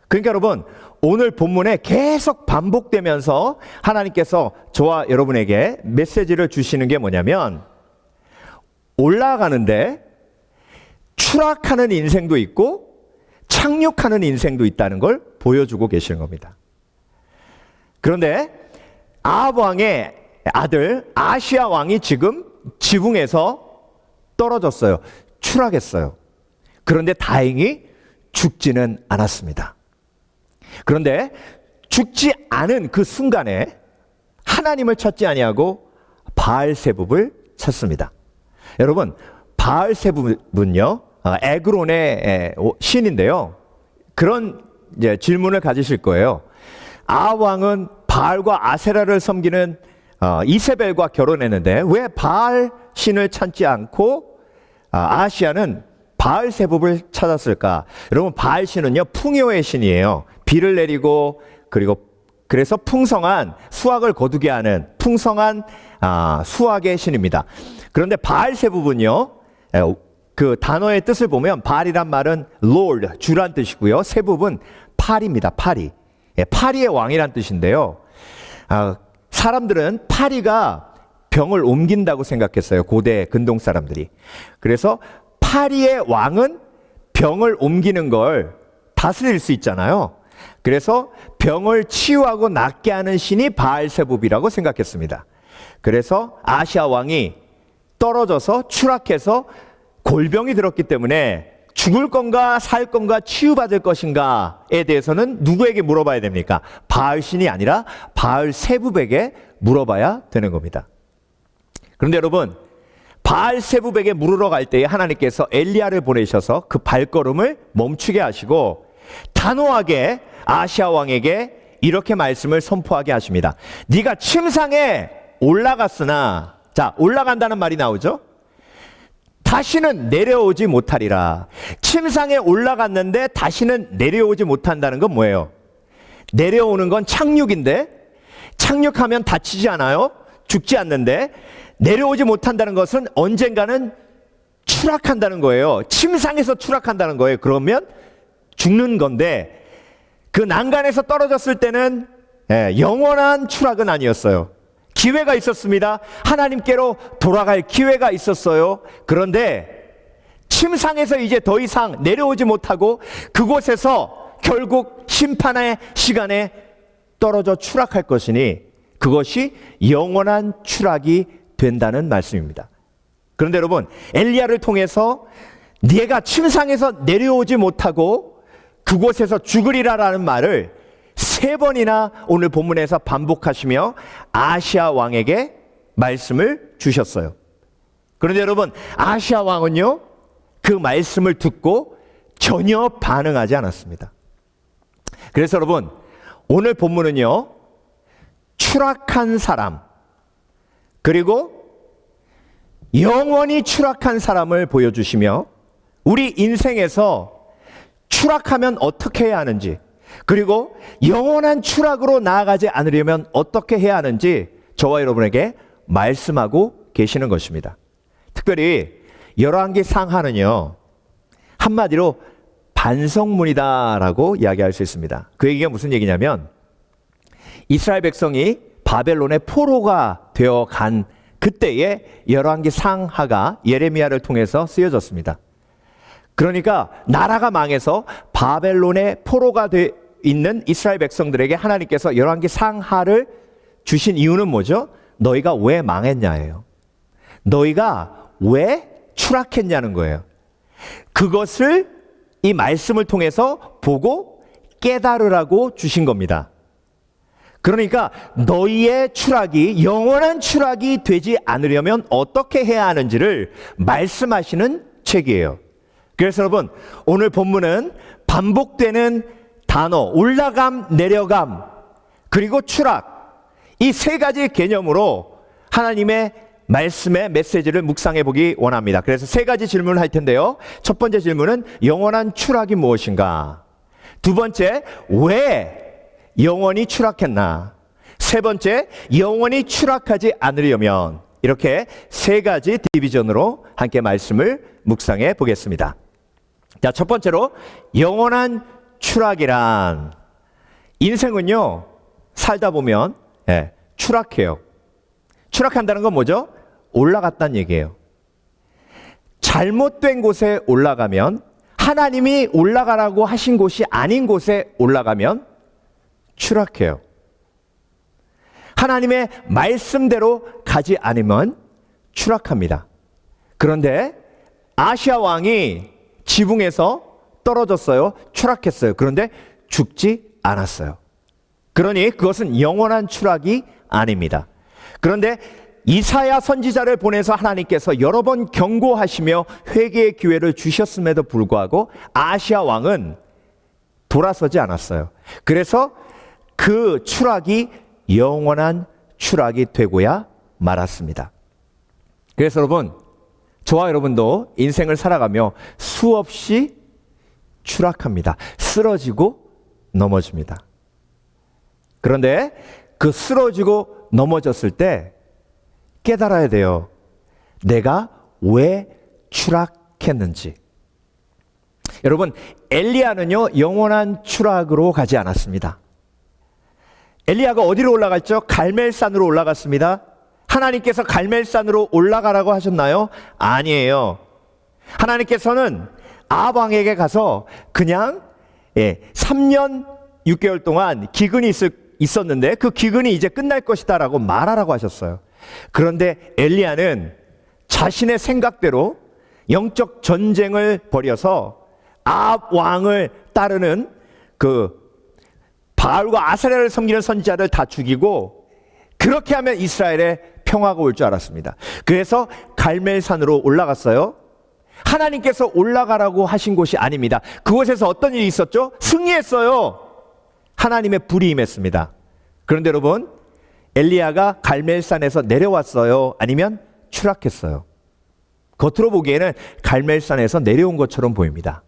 그러니까 여러분, 오늘 본문에 계속 반복되면서 하나님께서 저와 여러분에게 메시지를 주시는 게 뭐냐면, 올라가는데 추락하는 인생도 있고 착륙하는 인생도 있다는 걸 보여주고 계시는 겁니다. 그런데 아합 왕의 아들 아시아 왕이 지금 지붕에서 떨어졌어요. 추락했어요. 그런데 다행히 죽지는 않았습니다. 그런데 죽지 않은 그 순간에 하나님을 찾지 아니하고 바알세붑을 찾습니다. 여러분, 바알세붑은요, 에그론의 신인데요. 그런 이제 질문을 가지실 거예요. 아합 왕은 바알과 아세라를 섬기는 이세벨과 결혼했는데 왜 바알 신을 찾지 않고 아시아는 바알세붑을 찾았을까? 여러분, 바알 신은요, 풍요의 신이에요. 비를 내리고 그래서 풍성한 수확을 거두게 하는 풍성한 수확의 신입니다. 그런데 바알세붑은요, 그 단어의 뜻을 보면 바알이란 말은 Lord, 주란 뜻이고요. 세붑은 파리입니다. 파리. 파리의 왕이란 뜻인데요. 사람들은 파리가 병을 옮긴다고 생각했어요. 고대 근동 사람들이. 그래서 파리의 왕은 병을 옮기는 걸 다스릴 수 있잖아요. 그래서 병을 치유하고 낫게 하는 신이 바알세붑이라고 생각했습니다. 그래서 아시아 왕이 떨어져서 추락해서 골병이 들었기 때문에 죽을 건가 살 건가 치유받을 것인가에 대해서는 누구에게 물어봐야 됩니까? 바알 신이 아니라 바알세붑에게 물어봐야 되는 겁니다. 그런데 여러분, 바알세붑에게 물으러 갈 때에 하나님께서 엘리야를 보내셔서 그 발걸음을 멈추게 하시고 단호하게 아시아 왕에게 이렇게 말씀을 선포하게 하십니다. 네가 침상에 올라갔으나, 자, 올라간다는 말이 나오죠? 다시는 내려오지 못하리라. 침상에 올라갔는데 다시는 내려오지 못한다는 건 뭐예요? 내려오는 건 착륙인데, 착륙하면 다치지 않아요? 죽지 않는데, 내려오지 못한다는 것은 언젠가는 추락한다는 거예요. 침상에서 추락한다는 거예요. 그러면 죽는 건데, 그 난간에서 떨어졌을 때는 영원한 추락은 아니었어요. 기회가 있었습니다. 하나님께로 돌아갈 기회가 있었어요. 그런데 침상에서 이제 더 이상 내려오지 못하고 그곳에서 결국 심판의 시간에 떨어져 추락할 것이니 그것이 영원한 추락이 된다는 말씀입니다. 그런데 여러분, 엘리야를 통해서 네가 침상에서 내려오지 못하고 그곳에서 죽으리라라는 말을 3번이나 오늘 본문에서 반복하시며 아시아 왕에게 말씀을 주셨어요. 그런데 여러분, 아시아 왕은요, 그 말씀을 듣고 전혀 반응하지 않았습니다. 그래서 여러분, 오늘 본문은요, 추락한 사람, 그리고 영원히 추락한 사람을 보여주시며 우리 인생에서 추락하면 어떻게 해야 하는지, 그리고 영원한 추락으로 나아가지 않으려면 어떻게 해야 하는지 저와 여러분에게 말씀하고 계시는 것입니다. 특별히 열왕기 상하는요, 한마디로 반성문이다라고 이야기할 수 있습니다. 그 얘기가 무슨 얘기냐면, 이스라엘 백성이 바벨론의 포로가 되어 간 그때에 열왕기 상하가 예레미야를 통해서 쓰여졌습니다. 그러니까 나라가 망해서 바벨론의 포로가 돼 있는 이스라엘 백성들에게 하나님께서 열왕기 상하를 주신 이유는 뭐죠? 너희가 왜 망했냐예요. 너희가 왜 추락했냐는 거예요. 그것을 이 말씀을 통해서 보고 깨달으라고 주신 겁니다. 그러니까 너희의 추락이 영원한 추락이 되지 않으려면 어떻게 해야 하는지를 말씀하시는 책이에요. 그래서 여러분, 오늘 본문은 반복되는 단어, 올라감, 내려감, 그리고 추락, 이 3가지 개념으로 하나님의 말씀의 메시지를 묵상해 보기 원합니다. 그래서 3가지 질문을 할 텐데요. 첫 번째 질문은 영원한 추락이 무엇인가? 두 번째, 왜 영원히 추락했나? 세 번째, 영원히 추락하지 않으려면. 이렇게 세 가지 디비전으로 함께 말씀을 묵상해 보겠습니다. 자, 첫 번째로 영원한 추락이란, 인생은요 살다 보면 추락해요. 추락한다는 건 뭐죠? 올라갔다는 얘기예요. 잘못된 곳에 올라가면, 하나님이 올라가라고 하신 곳이 아닌 곳에 올라가면 추락해요. 하나님의 말씀대로 가지 않으면 추락합니다. 그런데 아시아 왕이 지붕에서 떨어졌어요. 추락했어요. 그런데 죽지 않았어요. 그러니 그것은 영원한 추락이 아닙니다. 그런데 이사야 선지자를 보내서 하나님께서 여러 번 경고하시며 회개의 기회를 주셨음에도 불구하고 아시아 왕은 돌아서지 않았어요. 그래서 그 추락이 영원한 추락이 되고야 말았습니다. 그래서 여러분, 저와 여러분도 인생을 살아가며 수없이 추락합니다. 쓰러지고 넘어집니다. 그런데 그 쓰러지고 넘어졌을 때 깨달아야 돼요. 내가 왜 추락했는지. 여러분, 엘리야는요 영원한 추락으로 가지 않았습니다. 엘리야가 어디로 올라갔죠? 갈멜산으로 올라갔습니다. 하나님께서 갈멜산으로 올라가라고 하셨나요? 아니에요. 하나님께서는 아합 왕에게 가서 그냥 3년 6개월 동안 기근이 있었는데 그 기근이 이제 끝날 것이다 라고 말하라고 하셨어요. 그런데 엘리야는 자신의 생각대로 영적 전쟁을 벌여서 아합 왕을 따르는 그 바알과 아세라를 섬기는 선지자를 다 죽이고, 그렇게 하면 이스라엘에 평화가 올 줄 알았습니다. 그래서 갈멜산으로 올라갔어요. 하나님께서 올라가라고 하신 곳이 아닙니다. 그곳에서 어떤 일이 있었죠? 승리했어요. 하나님의 불이 임했습니다. 그런데 여러분, 엘리야가 갈멜산에서 내려왔어요? 아니면 추락했어요? 겉으로 보기에는 갈멜산에서 내려온 것처럼 보입니다.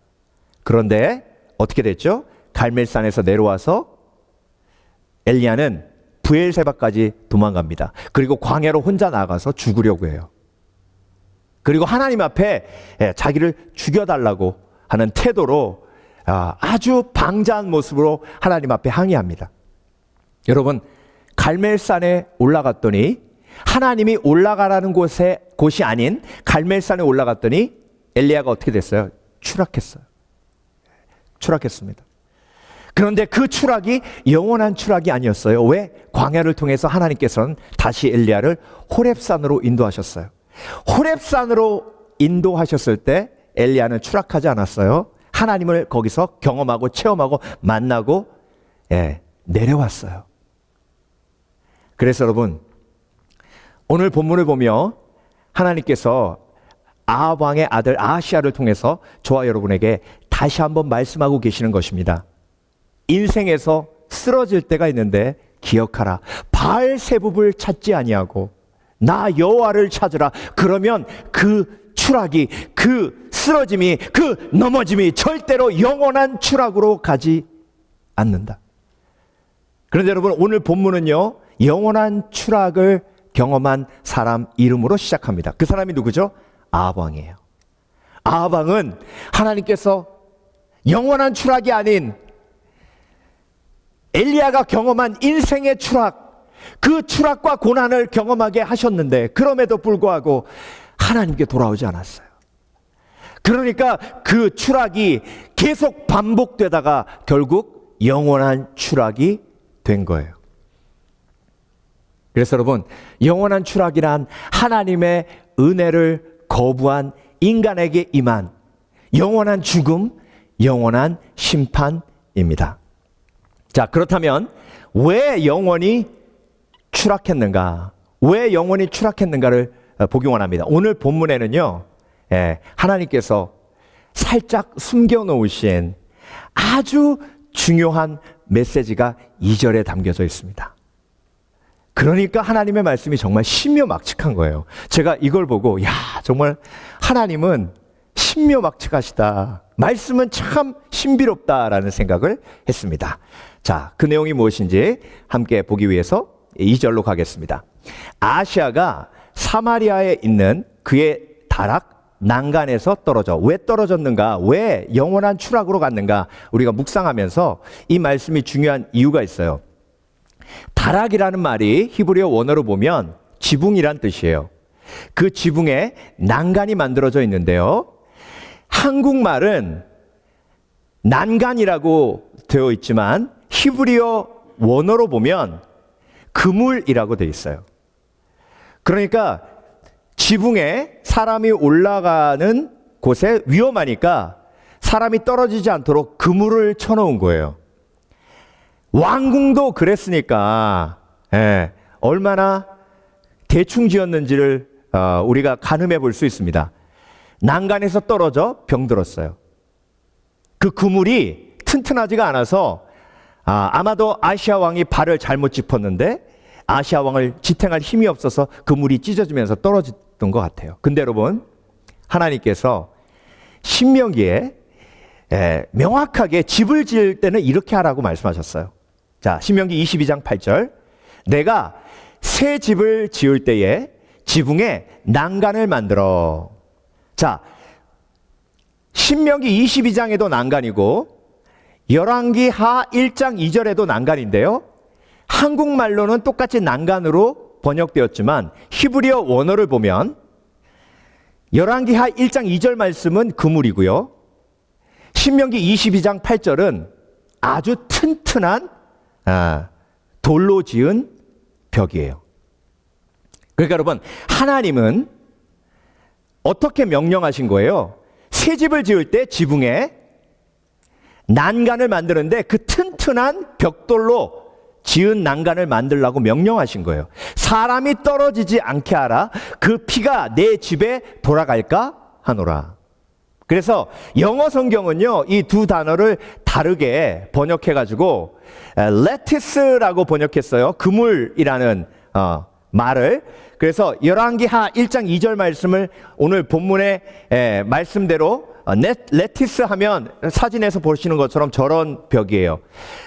그런데 어떻게 됐죠? 갈멜산에서 내려와서 엘리야는 브엘세바까지 도망갑니다. 그리고 광야로 혼자 나가서 죽으려고 해요. 그리고 하나님 앞에 자기를 죽여달라고 하는 태도로 아주 방자한 모습으로 하나님 앞에 항의합니다. 여러분, 갈멜산에 올라갔더니, 하나님이 올라가라는 곳이 아닌 갈멜산에 올라갔더니 엘리야가 어떻게 됐어요? 추락했어요. 추락했습니다. 그런데 그 추락이 영원한 추락이 아니었어요. 왜? 광야를 통해서 하나님께서는 다시 엘리야를 호렙산으로 인도하셨어요. 호렙산으로 인도하셨을 때 엘리야는 추락하지 않았어요. 하나님을 거기서 경험하고 체험하고 만나고 내려왔어요. 그래서 여러분, 오늘 본문을 보며 하나님께서 아합 왕의 아들 아하시야를 통해서 저와 여러분에게 다시 한번 말씀하고 계시는 것입니다. 인생에서 쓰러질 때가 있는데 기억하라. 바알세붑을 찾지 아니하고 나 여호와를 찾으라. 그러면 그 추락이, 그 쓰러짐이, 그 넘어짐이 절대로 영원한 추락으로 가지 않는다. 그런데 여러분, 오늘 본문은요 영원한 추락을 경험한 사람 이름으로 시작합니다. 그 사람이 누구죠? 아합 왕이에요. 아합 왕은 하나님께서 영원한 추락이 아닌 엘리야가 경험한 인생의 추락, 그 추락과 고난을 경험하게 하셨는데 그럼에도 불구하고 하나님께 돌아오지 않았어요. 그러니까 그 추락이 계속 반복되다가 결국 영원한 추락이 된 거예요. 그래서 여러분, 영원한 추락이란 하나님의 은혜를 거부한 인간에게 임한 영원한 죽음, 영원한 심판입니다. 자, 그렇다면 왜 영원히 추락했는가? 왜 영원히 추락했는가를 보기 원합니다. 오늘 본문에는요, 하나님께서 살짝 숨겨놓으신 아주 중요한 메시지가 2절에 담겨져 있습니다. 그러니까 하나님의 말씀이 정말 신묘막측한 거예요. 제가 이걸 보고 정말 하나님은 신묘막측하시다. 말씀은 참 신비롭다라는 생각을 했습니다. 자, 그 내용이 무엇인지 함께 보기 위해서 2절로 가겠습니다. 아시아가 사마리아에 있는 그의 다락 난간에서 떨어져. 왜 떨어졌는가? 왜 영원한 추락으로 갔는가? 우리가 묵상하면서 이 말씀이 중요한 이유가 있어요. 다락이라는 말이 히브리어 원어로 보면 지붕이란 뜻이에요. 그 지붕에 난간이 만들어져 있는데요. 한국말은 난간이라고 되어 있지만 히브리어 원어로 보면 그물이라고 되어 있어요. 그러니까 지붕에 사람이 올라가는 곳에 위험하니까 사람이 떨어지지 않도록 그물을 쳐놓은 거예요. 왕궁도 그랬으니까 얼마나 대충 지었는지를 우리가 가늠해 볼 수 있습니다. 난간에서 떨어져 병들었어요. 그 그물이 튼튼하지가 않아서 아마도 아시아 왕이 발을 잘못 짚었는데 아시아 왕을 지탱할 힘이 없어서 그물이 찢어지면서 떨어졌던 것 같아요. 근데 여러분, 하나님께서 신명기에 명확하게 집을 지을 때는 이렇게 하라고 말씀하셨어요. 자, 신명기 22장 8절. 내가 새 집을 지을 때에 지붕에 난간을 만들어. 자, 신명기 22장에도 난간이고 열왕기 하 1장 2절에도 난간인데요. 한국말로는 똑같이 난간으로 번역되었지만 히브리어 원어를 보면 열왕기 하 1장 2절 말씀은 그물이고요. 신명기 22장 8절은 아주 튼튼한 돌로 지은 벽이에요. 그러니까 여러분, 하나님은 어떻게 명령하신 거예요? 새 집을 지을 때 지붕에 난간을 만드는데 그 튼튼한 벽돌로 지은 난간을 만들라고 명령하신 거예요. 사람이 떨어지지 않게 하라. 그 피가 내 집에 돌아갈까 하노라. 그래서 영어 성경은요, 이 두 단어를 다르게 번역해가지고 렛티스라고 번역했어요. 그물이라는 말을. 그래서 열왕기 하 1장 2절 말씀을 오늘 본문의 말씀대로 레티스 하면 사진에서 보시는 것처럼 저런 벽이에요.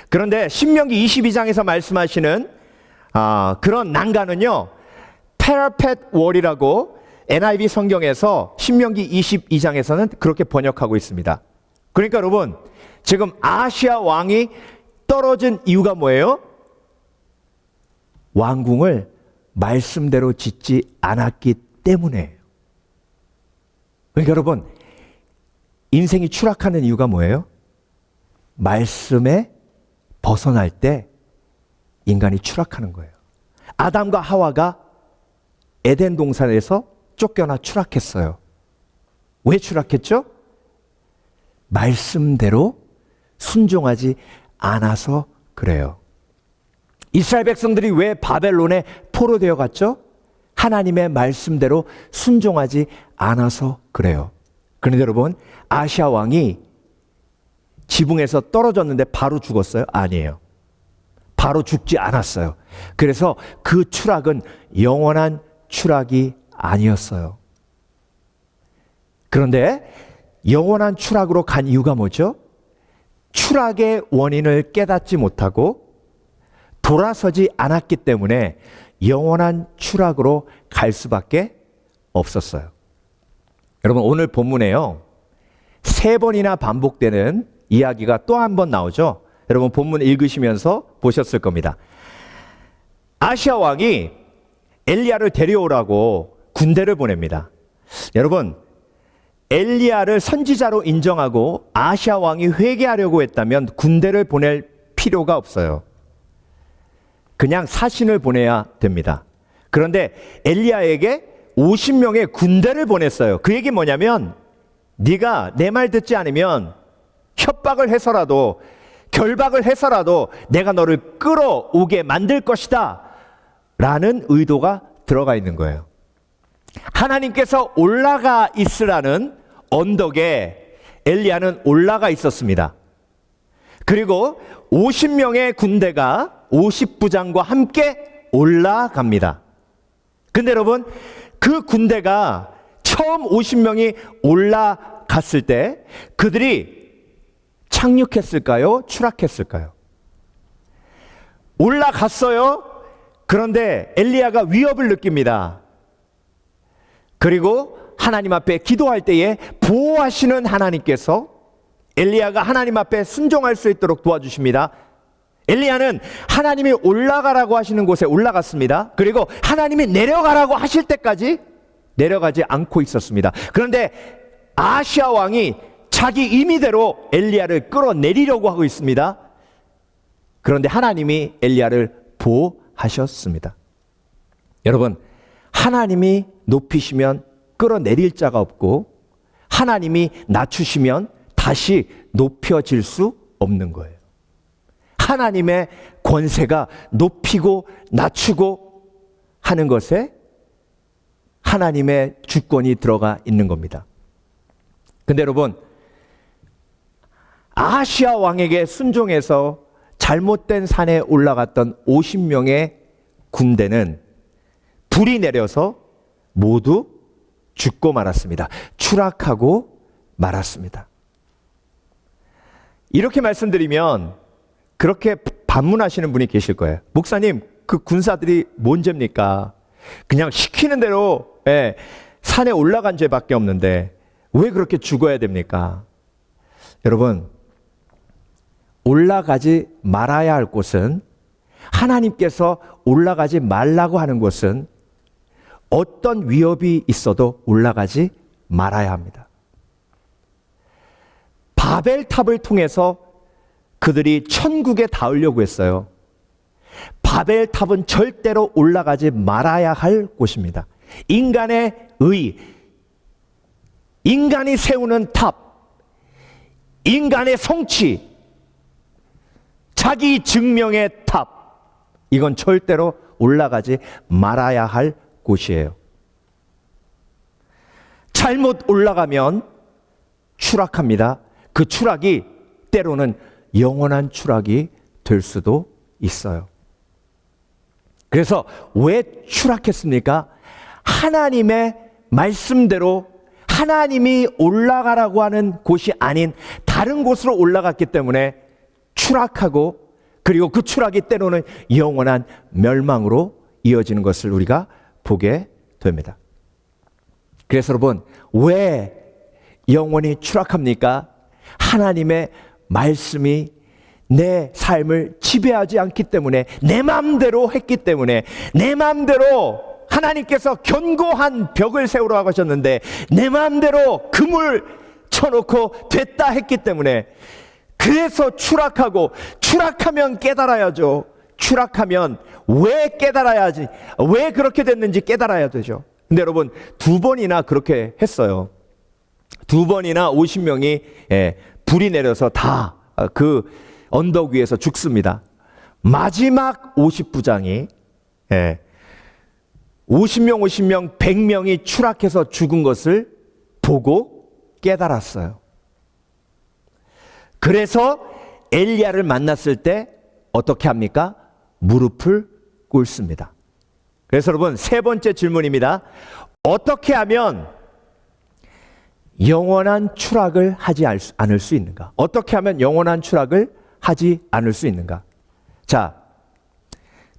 그런데 신명기 22장에서 말씀하시는 그런 난간은요, 페라펫 월이라고 NIV 성경에서 신명기 22장에서는 그렇게 번역하고 있습니다. 그러니까 여러분, 지금 아시아 왕이 떨어진 이유가 뭐예요? 왕궁을 말씀대로 짓지 않았기 때문에. 그러니까 여러분, 인생이 추락하는 이유가 뭐예요? 말씀에 벗어날 때 인간이 추락하는 거예요. 아담과 하와가 에덴 동산에서 쫓겨나 추락했어요. 왜 추락했죠? 말씀대로 순종하지 않아서 그래요. 이스라엘 백성들이 왜 바벨론에 포로되어 갔죠? 하나님의 말씀대로 순종하지 않아서 그래요. 그런데 여러분, 아시아 왕이 지붕에서 떨어졌는데 바로 죽었어요? 아니에요. 바로 죽지 않았어요. 그래서 그 추락은 영원한 추락이 아니었어요. 그런데 영원한 추락으로 간 이유가 뭐죠? 추락의 원인을 깨닫지 못하고 돌아서지 않았기 때문에 영원한 추락으로 갈 수밖에 없었어요. 여러분, 오늘 본문에요, 3번이나 반복되는 이야기가 또 한 번 나오죠. 여러분, 본문 읽으시면서 보셨을 겁니다. 아시아 왕이 엘리야를 데려오라고 군대를 보냅니다. 여러분, 엘리야를 선지자로 인정하고 아시아 왕이 회개하려고 했다면 군대를 보낼 필요가 없어요. 그냥 사신을 보내야 됩니다. 그런데 엘리야에게 50명의 군대를 보냈어요. 그 얘기 뭐냐면, 네가 내 말 듣지 않으면 협박을 해서라도 결박을 해서라도 내가 너를 끌어오게 만들 것이다 라는 의도가 들어가 있는 거예요. 하나님께서 올라가 있으라는 언덕에 엘리야는 올라가 있었습니다. 그리고 50명의 군대가 50부장과 함께 올라갑니다. 근데 여러분, 그 군대가 처음 50명이 올라갔을 때 그들이 착륙했을까요? 추락했을까요? 올라갔어요. 그런데 엘리야가 위협을 느낍니다. 그리고 하나님 앞에 기도할 때에 보호하시는 하나님께서 엘리야가 하나님 앞에 순종할 수 있도록 도와주십니다. 엘리야는 하나님이 올라가라고 하시는 곳에 올라갔습니다. 그리고 하나님이 내려가라고 하실 때까지 내려가지 않고 있었습니다. 그런데 아하시아 왕이 자기 임의대로 엘리야를 끌어내리려고 하고 있습니다. 그런데 하나님이 엘리야를 보호하셨습니다. 여러분, 하나님이 높이시면 끌어내릴 자가 없고 하나님이 낮추시면 다시 높여질 수 없는 거예요. 하나님의 권세가 높이고 낮추고 하는 것에 하나님의 주권이 들어가 있는 겁니다. 근데 여러분, 아하시아 왕에게 순종해서 잘못된 산에 올라갔던 50명의 군대는 불이 내려서 모두 죽고 말았습니다. 추락하고 말았습니다. 이렇게 말씀드리면 그렇게 반문하시는 분이 계실 거예요. 목사님, 그 군사들이 뭔 죄입니까? 그냥 시키는 대로 산에 올라간 죄밖에 없는데 왜 그렇게 죽어야 됩니까? 여러분, 올라가지 말아야 할 곳은, 하나님께서 올라가지 말라고 하는 곳은 어떤 위협이 있어도 올라가지 말아야 합니다. 바벨탑을 통해서 그들이 천국에 닿으려고 했어요. 바벨탑은 절대로 올라가지 말아야 할 곳입니다. 인간의 의, 인간이 세우는 탑, 인간의 성취, 자기 증명의 탑, 이건 절대로 올라가지 말아야 할 곳이에요. 잘못 올라가면 추락합니다. 그 추락이 때로는 영원한 추락이 될 수도 있어요. 그래서 왜 추락했습니까? 하나님의 말씀대로 하나님이 올라가라고 하는 곳이 아닌 다른 곳으로 올라갔기 때문에 추락하고, 그리고 그 추락이 때로는 영원한 멸망으로 이어지는 것을 우리가 보게 됩니다. 그래서 여러분, 왜 영원히 추락합니까? 하나님의 말씀이 내 삶을 지배하지 않기 때문에, 내 마음대로 했기 때문에, 내 마음대로 하나님께서 견고한 벽을 세우라고 하셨는데 내 마음대로 금을 쳐놓고 됐다 했기 때문에, 그래서 추락하고, 추락하면 깨달아야죠. 추락하면 왜 깨달아야지, 왜 그렇게 됐는지 깨달아야 되죠. 근데 여러분, 2번이나 그렇게 했어요. 2번이나 50명이 불이 내려서 다 그 언덕 위에서 죽습니다. 마지막 50부장이 50명 100명이 추락해서 죽은 것을 보고 깨달았어요. 그래서 엘리야를 만났을 때 어떻게 합니까? 무릎을 꿇습니다. 그래서 여러분, 3번째 질문입니다. 어떻게 하면 영원한 추락을 하지 않을 수 있는가? 어떻게 하면 영원한 추락을 하지 않을 수 있는가? 자,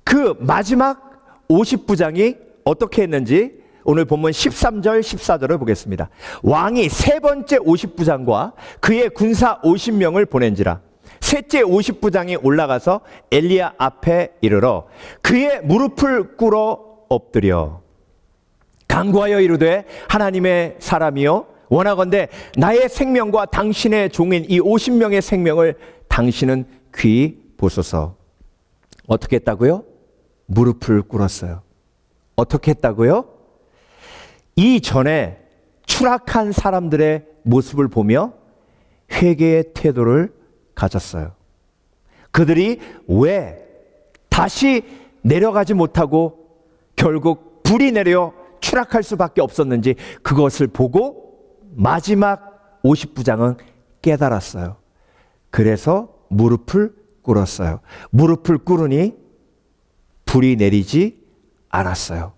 그 마지막 50부장이 어떻게 했는지 오늘 본문 13절 14절을 보겠습니다. 왕이 3번째 50부장과 그의 군사 50명을 보낸지라. 셋째 50부장이 올라가서 엘리야 앞에 이르러 그의 무릎을 꿇어 엎드려 간구하여 이르되, 하나님의 사람이여, 원하건대 나의 생명과 당신의 종인 이 50명의 생명을 당신은 귀히 보소서. 어떻게 했다고요? 무릎을 꿇었어요. 어떻게 했다고요? 이전에 추락한 사람들의 모습을 보며 회개의 태도를 가졌어요. 그들이 왜 다시 내려가지 못하고 결국 불이 내려 추락할 수밖에 없었는지 그것을 보고 마지막 50부장은 깨달았어요. 그래서 무릎을 꿇었어요. 무릎을 꿇으니 불이 내리지 않았어요.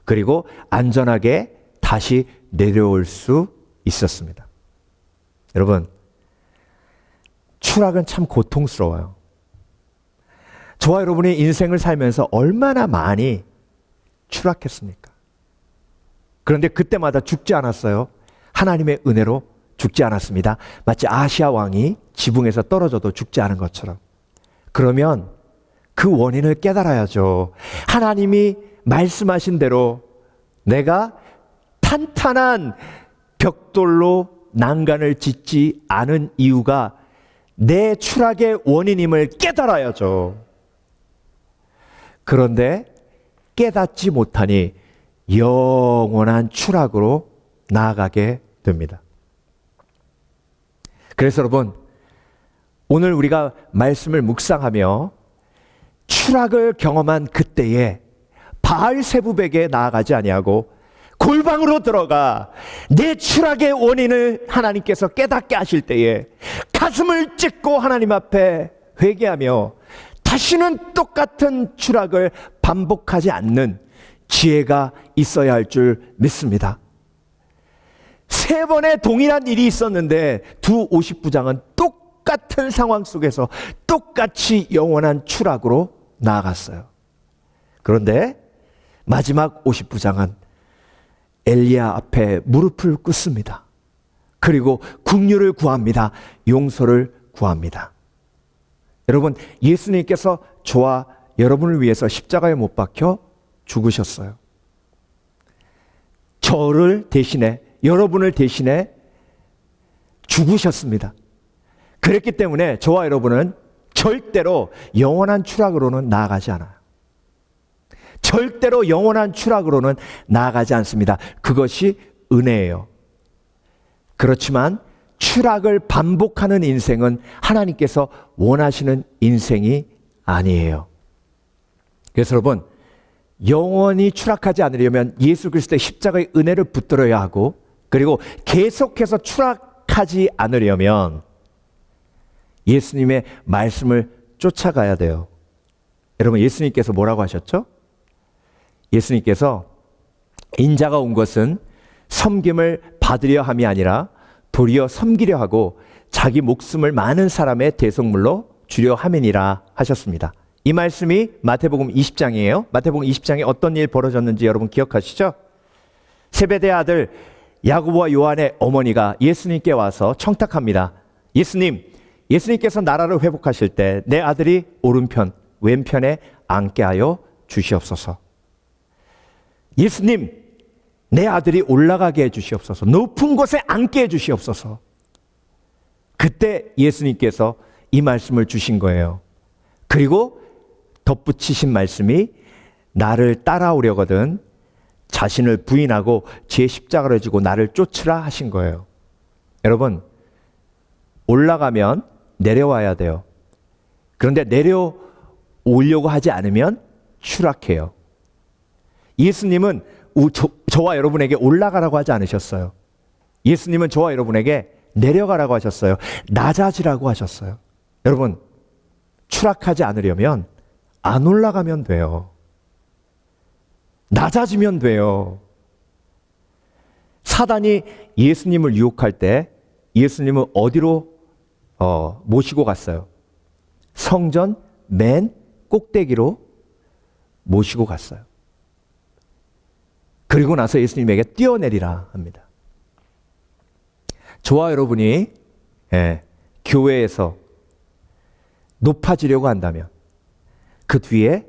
그리고 안전하게 다시 내려올 수 있었습니다. 여러분, 추락은 참 고통스러워요. 저와 여러분이 인생을 살면서 얼마나 많이 추락했습니까? 그런데 그때마다 죽지 않았어요. 하나님의 은혜로 죽지 않았습니다. 마치 아시아 왕이 지붕에서 떨어져도 죽지 않은 것처럼. 그러면 그 원인을 깨달아야죠. 하나님이 말씀하신 대로 내가 탄탄한 벽돌로 난간을 짓지 않은 이유가 내 추락의 원인임을 깨달아야죠. 그런데 깨닫지 못하니 영원한 추락으로 나아가게 됩니다. 그래서 여러분, 오늘 우리가 말씀을 묵상하며 추락을 경험한 그때에 바알세부백에 나아가지 아니하고 골방으로 들어가 내 추락의 원인을 하나님께서 깨닫게 하실 때에 가슴을 찢고 하나님 앞에 회개하며 다시는 똑같은 추락을 반복하지 않는 지혜가 있어야 할 줄 믿습니다. 3번의 동일한 일이 있었는데 두 50부장은 똑같은 상황 속에서 똑같이 영원한 추락으로 나아갔어요. 그런데 마지막 50부장은 엘리야 앞에 무릎을 꿇습니다. 그리고 긍휼을 구합니다. 용서를 구합니다. 여러분, 예수님께서 저와 여러분을 위해서 십자가에 못 박혀 죽으셨어요. 저를 대신해, 여러분을 대신해 죽으셨습니다. 그랬기 때문에 저와 여러분은 절대로 영원한 추락으로는 나아가지 않아요. 절대로 영원한 추락으로는 나아가지 않습니다. 그것이 은혜예요. 그렇지만 추락을 반복하는 인생은 하나님께서 원하시는 인생이 아니에요. 그래서 여러분, 영원히 추락하지 않으려면 예수 그리스도의 십자가의 은혜를 붙들어야 하고, 그리고 계속해서 추락하지 않으려면 예수님의 말씀을 쫓아가야 돼요. 여러분, 예수님께서 뭐라고 하셨죠? 예수님께서 인자가 온 것은 섬김을 받으려 함이 아니라 도리어 섬기려 하고 자기 목숨을 많은 사람의 대속물로 주려 함이니라 하셨습니다. 이 말씀이 마태복음 20장이에요. 마태복음 20장에 어떤 일 벌어졌는지 여러분 기억하시죠? 세베대의 아들 야고보와 요한의 어머니가 예수님께 와서 청탁합니다. 예수님께서 나라를 회복하실 때 내 아들이 오른편, 왼편에 앉게 하여 주시옵소서. 예수님, 내 아들이 올라가게 해 주시옵소서. 높은 곳에 앉게 해 주시옵소서. 그때 예수님께서 이 말씀을 주신 거예요. 그리고 덧붙이신 말씀이 나를 따라오려거든 자신을 부인하고 제 십자가를 지고 나를 쫓으라 하신 거예요. 여러분, 올라가면 내려와야 돼요. 그런데 내려오려고 하지 않으면 추락해요. 예수님은 저와 여러분에게 올라가라고 하지 않으셨어요. 예수님은 저와 여러분에게 내려가라고 하셨어요. 낮아지라고 하셨어요. 여러분, 추락하지 않으려면 안 올라가면 돼요. 낮아지면 돼요. 사단이 예수님을 유혹할 때 예수님은 어디로 모시고 갔어요? 성전 맨 꼭대기로 모시고 갔어요. 그리고 나서 예수님에게 뛰어내리라 합니다. 저와 여러분이 교회에서 높아지려고 한다면 그 뒤에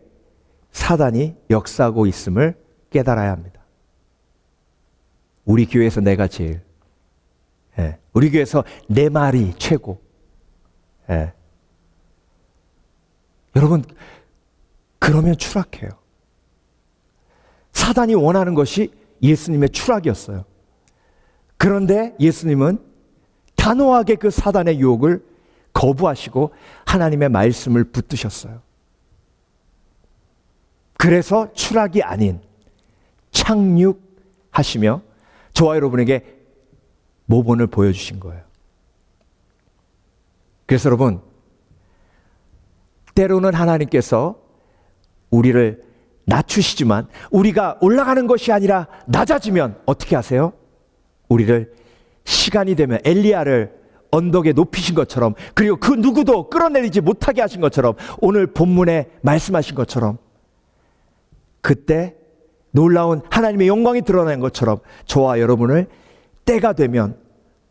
사단이 역사하고 있음을 깨달아야 합니다. 우리 교회에서 내가 제일, 우리 교회에서 내 말이 최고. 여러분, 그러면 추락해요. 사단이 원하는 것이 예수님의 추락이었어요. 그런데 예수님은 단호하게 그 사단의 유혹을 거부하시고 하나님의 말씀을 붙드셨어요. 그래서 추락이 아닌 착륙하시며 저와 여러분에게 모본을 보여주신 거예요. 그래서 여러분, 때로는 하나님께서 우리를 낮추시지만 우리가 올라가는 것이 아니라 낮아지면 어떻게 하세요? 우리를 시간이 되면 엘리야를 언덕에 높이신 것처럼, 그리고 그 누구도 끌어내리지 못하게 하신 것처럼, 오늘 본문에 말씀하신 것처럼 그때 놀라운 하나님의 영광이 드러난 것처럼 저와 여러분을 때가 되면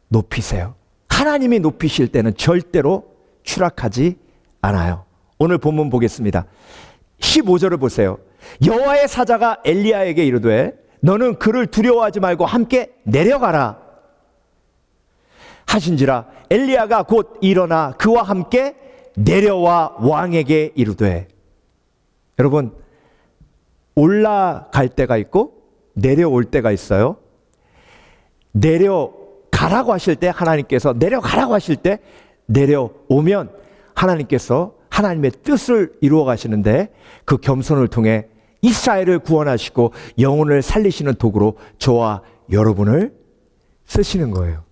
높이세요. 하나님이 높이실 때는 절대로 추락하지 않아요. 오늘 본문 보겠습니다. 15절을 보세요. 여호와의 사자가 엘리야에게 이르되 너는 그를 두려워하지 말고 함께 내려가라 하신지라 엘리야가 곧 일어나 그와 함께 내려와 왕에게 이르되. 여러분, 올라갈 때가 있고 내려올 때가 있어요. 내려가라고 하실 때 하나님께서, 내려가라고 하실 때 내려오면 하나님께서 하나님의 뜻을 이루어 가시는데, 그 겸손을 통해 이스라엘을 구원하시고 영혼을 살리시는 도구로 저와 여러분을 쓰시는 거예요.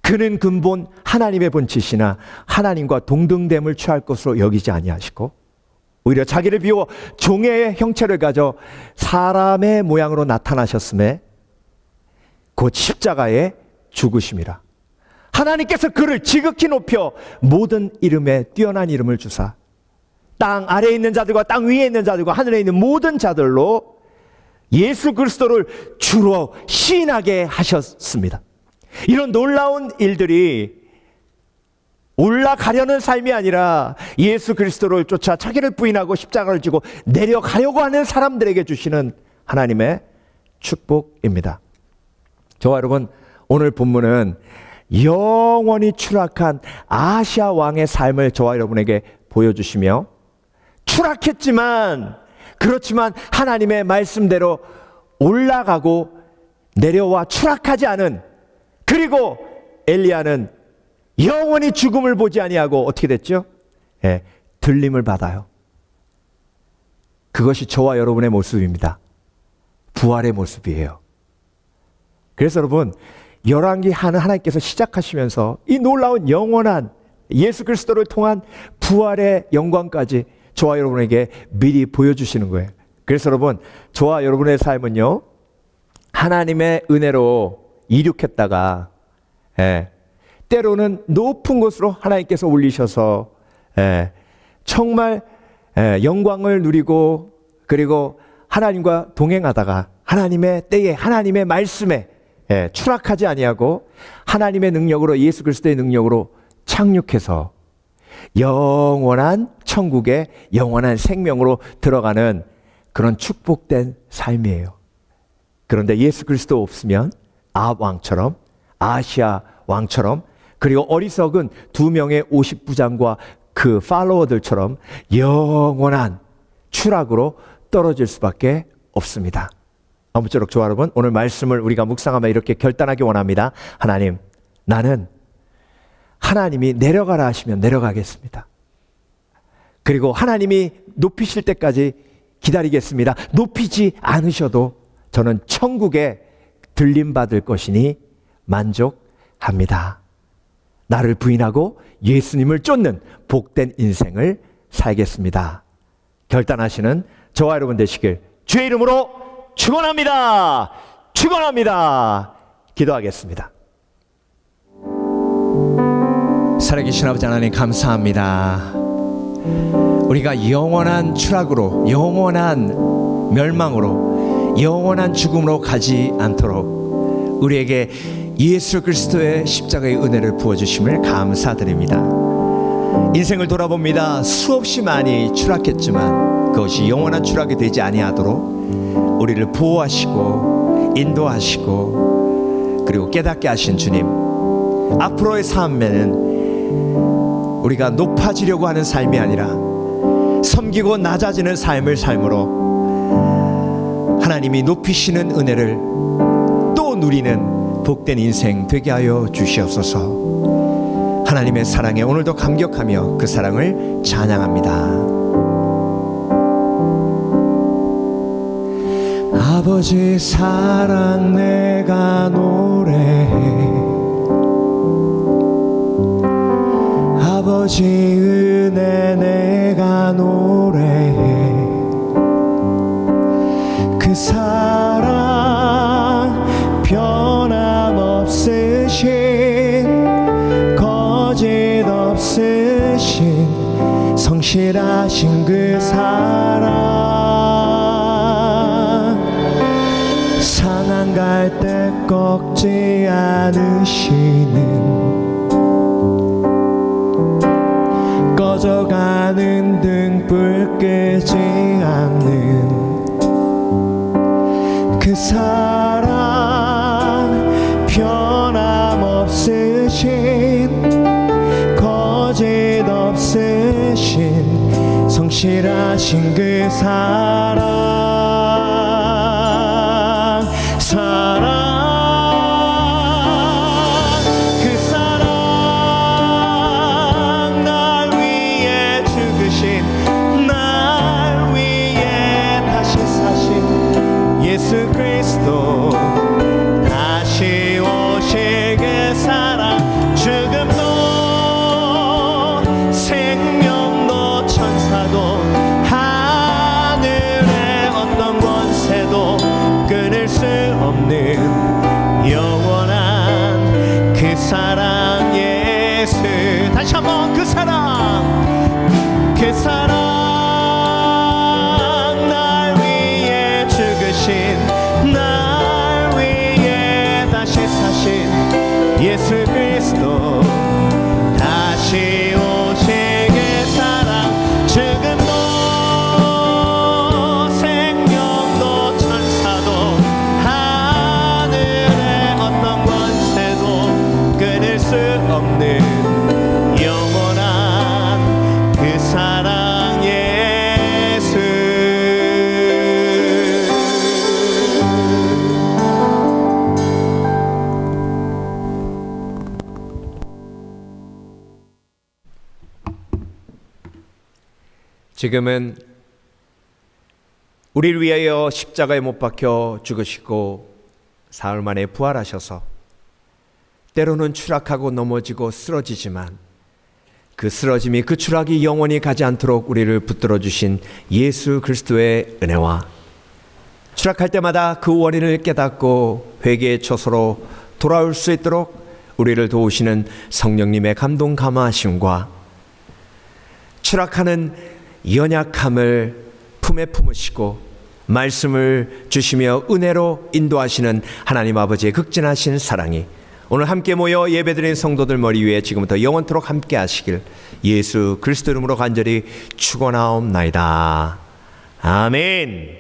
그는 근본 하나님의 본체시나 하나님과 동등됨을 취할 것으로 여기지 아니하시고 오히려 자기를 비워 종의 형체를 가져 사람의 모양으로 나타나셨음에 곧 십자가에 죽으심이라. 하나님께서 그를 지극히 높여 모든 이름에 뛰어난 이름을 주사 땅 아래에 있는 자들과 땅 위에 있는 자들과 하늘에 있는 모든 자들로 예수 그리스도를 주로 시인하게 하셨습니다. 이런 놀라운 일들이 올라가려는 삶이 아니라 예수 그리스도를 쫓아 자기를 부인하고 십자가를 지고 내려가려고 하는 사람들에게 주시는 하나님의 축복입니다. 저와 여러분, 오늘 본문은 영원히 추락한 아시아 왕의 삶을 저와 여러분에게 보여주시며, 추락했지만 그렇지만 하나님의 말씀대로 올라가고 내려와 추락하지 않은, 그리고 엘리야는 영원히 죽음을 보지 아니하고 어떻게 됐죠? 들림을 받아요. 그것이 저와 여러분의 모습입니다. 부활의 모습이에요. 그래서 여러분, 열왕기 하나님께서 시작하시면서 이 놀라운 영원한 예수 그리스도를 통한 부활의 영광까지 저와 여러분에게 미리 보여주시는 거예요. 그래서 여러분, 저와 여러분의 삶은요, 하나님의 은혜로 이륙했다가 때로는 높은 곳으로 하나님께서 올리셔서 정말 영광을 누리고, 그리고 하나님과 동행하다가 하나님의 때에 하나님의 말씀에 추락하지 아니하고 하나님의 능력으로, 예수 그리스도의 능력으로 착륙해서 영원한 천국의 영원한 생명으로 들어가는 그런 축복된 삶이에요. 그런데 예수 그리스도 없으면 아합 왕처럼, 아시아 왕처럼, 그리고 어리석은 2명의 50부장과 그 팔로워들처럼 영원한 추락으로 떨어질 수밖에 없습니다. 아무쪼록 저와 여러분, 오늘 말씀을 우리가 묵상하며 이렇게 결단하기 원합니다. 하나님, 나는 하나님이 내려가라 하시면 내려가겠습니다. 그리고 하나님이 높이실 때까지 기다리겠습니다. 높이지 않으셔도 저는 천국에 들림받을 것이니 만족합니다. 나를 부인하고 예수님을 쫓는 복된 인생을 살겠습니다. 결단하시는 저와 여러분 되시길 주의 이름으로 축원합니다. 축원합니다. 기도하겠습니다. 살아계신 아버지 하나님, 감사합니다. 우리가 영원한 추락으로, 영원한 멸망으로, 영원한 죽음으로 가지 않도록 우리에게 예수 그리스도의 십자가의 은혜를 부어주심을 감사드립니다. 인생을 돌아봅니다. 수없이 많이 추락했지만 그것이 영원한 추락이 되지 아니하도록 우리를 보호하시고 인도하시고 그리고 깨닫게 하신 주님, 앞으로의 삶에는 우리가 높아지려고 하는 삶이 아니라 섬기고 낮아지는 삶을 삶으로 하나님이 높이시는 은혜를 또 누리는 복된 인생 되게 하여 주시옵소서. 하나님의 사랑에 오늘도 감격하며 그 사랑을 찬양합니다. 아버지 사랑 내가 노래해, 아버지 은혜 내가 노래해, 그 사랑 변함없으신 성실하신 그 사랑 상한 갈대 꺾지 않으시는 꺼져가는 등불 끄지 않는 그 사랑 변함없으신 거짓 없으신 성실하신 그 사랑 그 사랑 날 위해 죽으신 날 위해 다시 사신 예수 그리스도 다시 오실 그 사랑 죽음도 생명도 천사도 하늘의 어떤 권세도 끊을 수 없는 영원한 그 사랑 예수 다시 한번 그 사랑 날 위해 죽으신 날 위해 다시 사신 예수 그리스도 다시 오실 그 사랑 죽음도 생명도 천사도 하늘의 어떤 권세도 끊을 수 없는 영원한 그 사랑 예수 지금은 우리를 위하여 십자가에 못 박혀 죽으시고 사흘 만에 부활하셔서 때로는 추락하고 넘어지고 쓰러지지만 그 쓰러짐이 그 추락이 영원히 가지 않도록 우리를 붙들어 주신 예수 그리스도의 은혜와 추락할 때마다 그 원인을 깨닫고 회개의 처소로 돌아올 수 있도록 우리를 도우시는 성령님의 감동 감화하심과 추락하는 연약함을 품에 품으시고 말씀을 주시며 은혜로 인도하시는 하나님 아버지의 극진하신 사랑이 오늘 함께 모여 예배드린 성도들 머리 위에 지금부터 영원토록 함께 하시길 예수 그리스도 이름으로 간절히 축원하옵나이다. 아멘.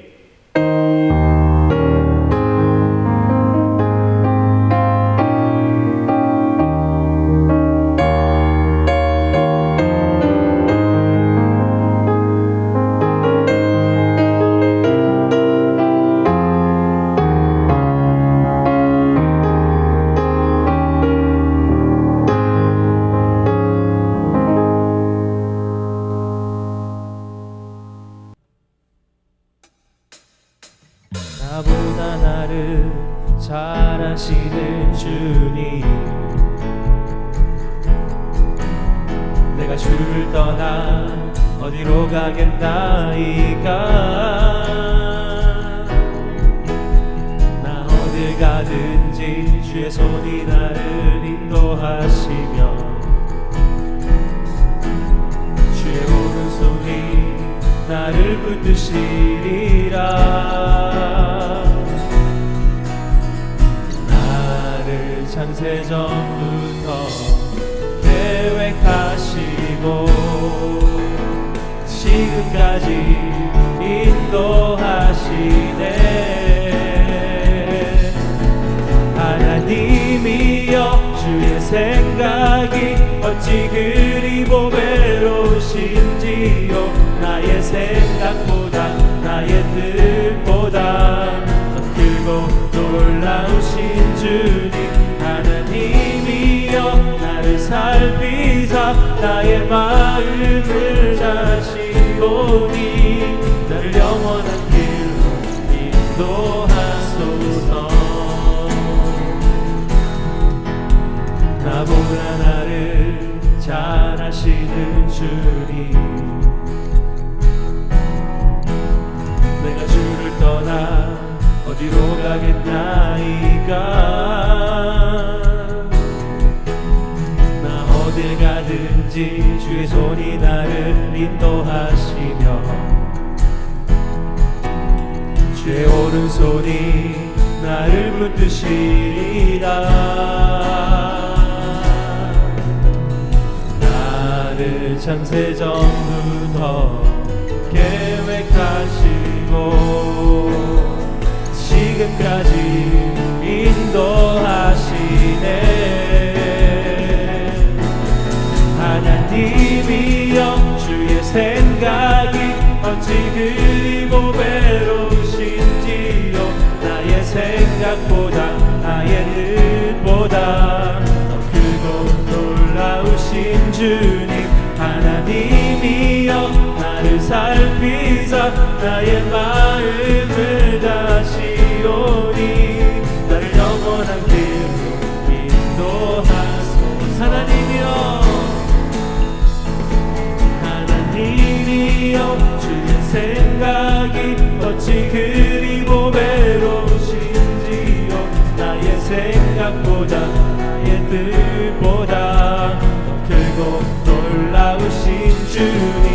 나보다 나를 잘 아시는 주님 내가 주를 떠나 어디로 가겠나이까 나 어딜 가든지 주의 손이 나를 인도하시며 주의 오른손이 나를 붙드시리라 나를 창세전부터 계획하시고 지금까지 인도하시네 하나님이여 주의 생각이 어찌 그리 보배로우신지요 나의 생각보다 나의 뜻보다 더 크고 놀라우신 주님 하나님이여 나를 살피사 나의 마음을 다시 보니 나를 영원한 길로 인도하소서 나보다 나를 잘 아시는 주님 내가 주를 떠나 어디로 가겠나이까 나 어딜 가든지 어디든지 주의 손이 나를 인도하시며 주의 오른손이 나를 붙드시리라. 나를 창세전부터 계획하시고 지금까지 인도하시네. 하나님이여 주의 생각이 어찌 그리 보배로우신지요. 나의 생각보다 나의 뜻보다 더 크고 놀라우신 주님. 하나님이여 나를 살피사 나의 마음을 다시오니 나를 영원한 길로 인도하소서. 하나님이여 주의 생각이 어찌 그리 보배로우신지요. 나의 생각보다 나의 뜻보다 더 크고 놀라우신 주님.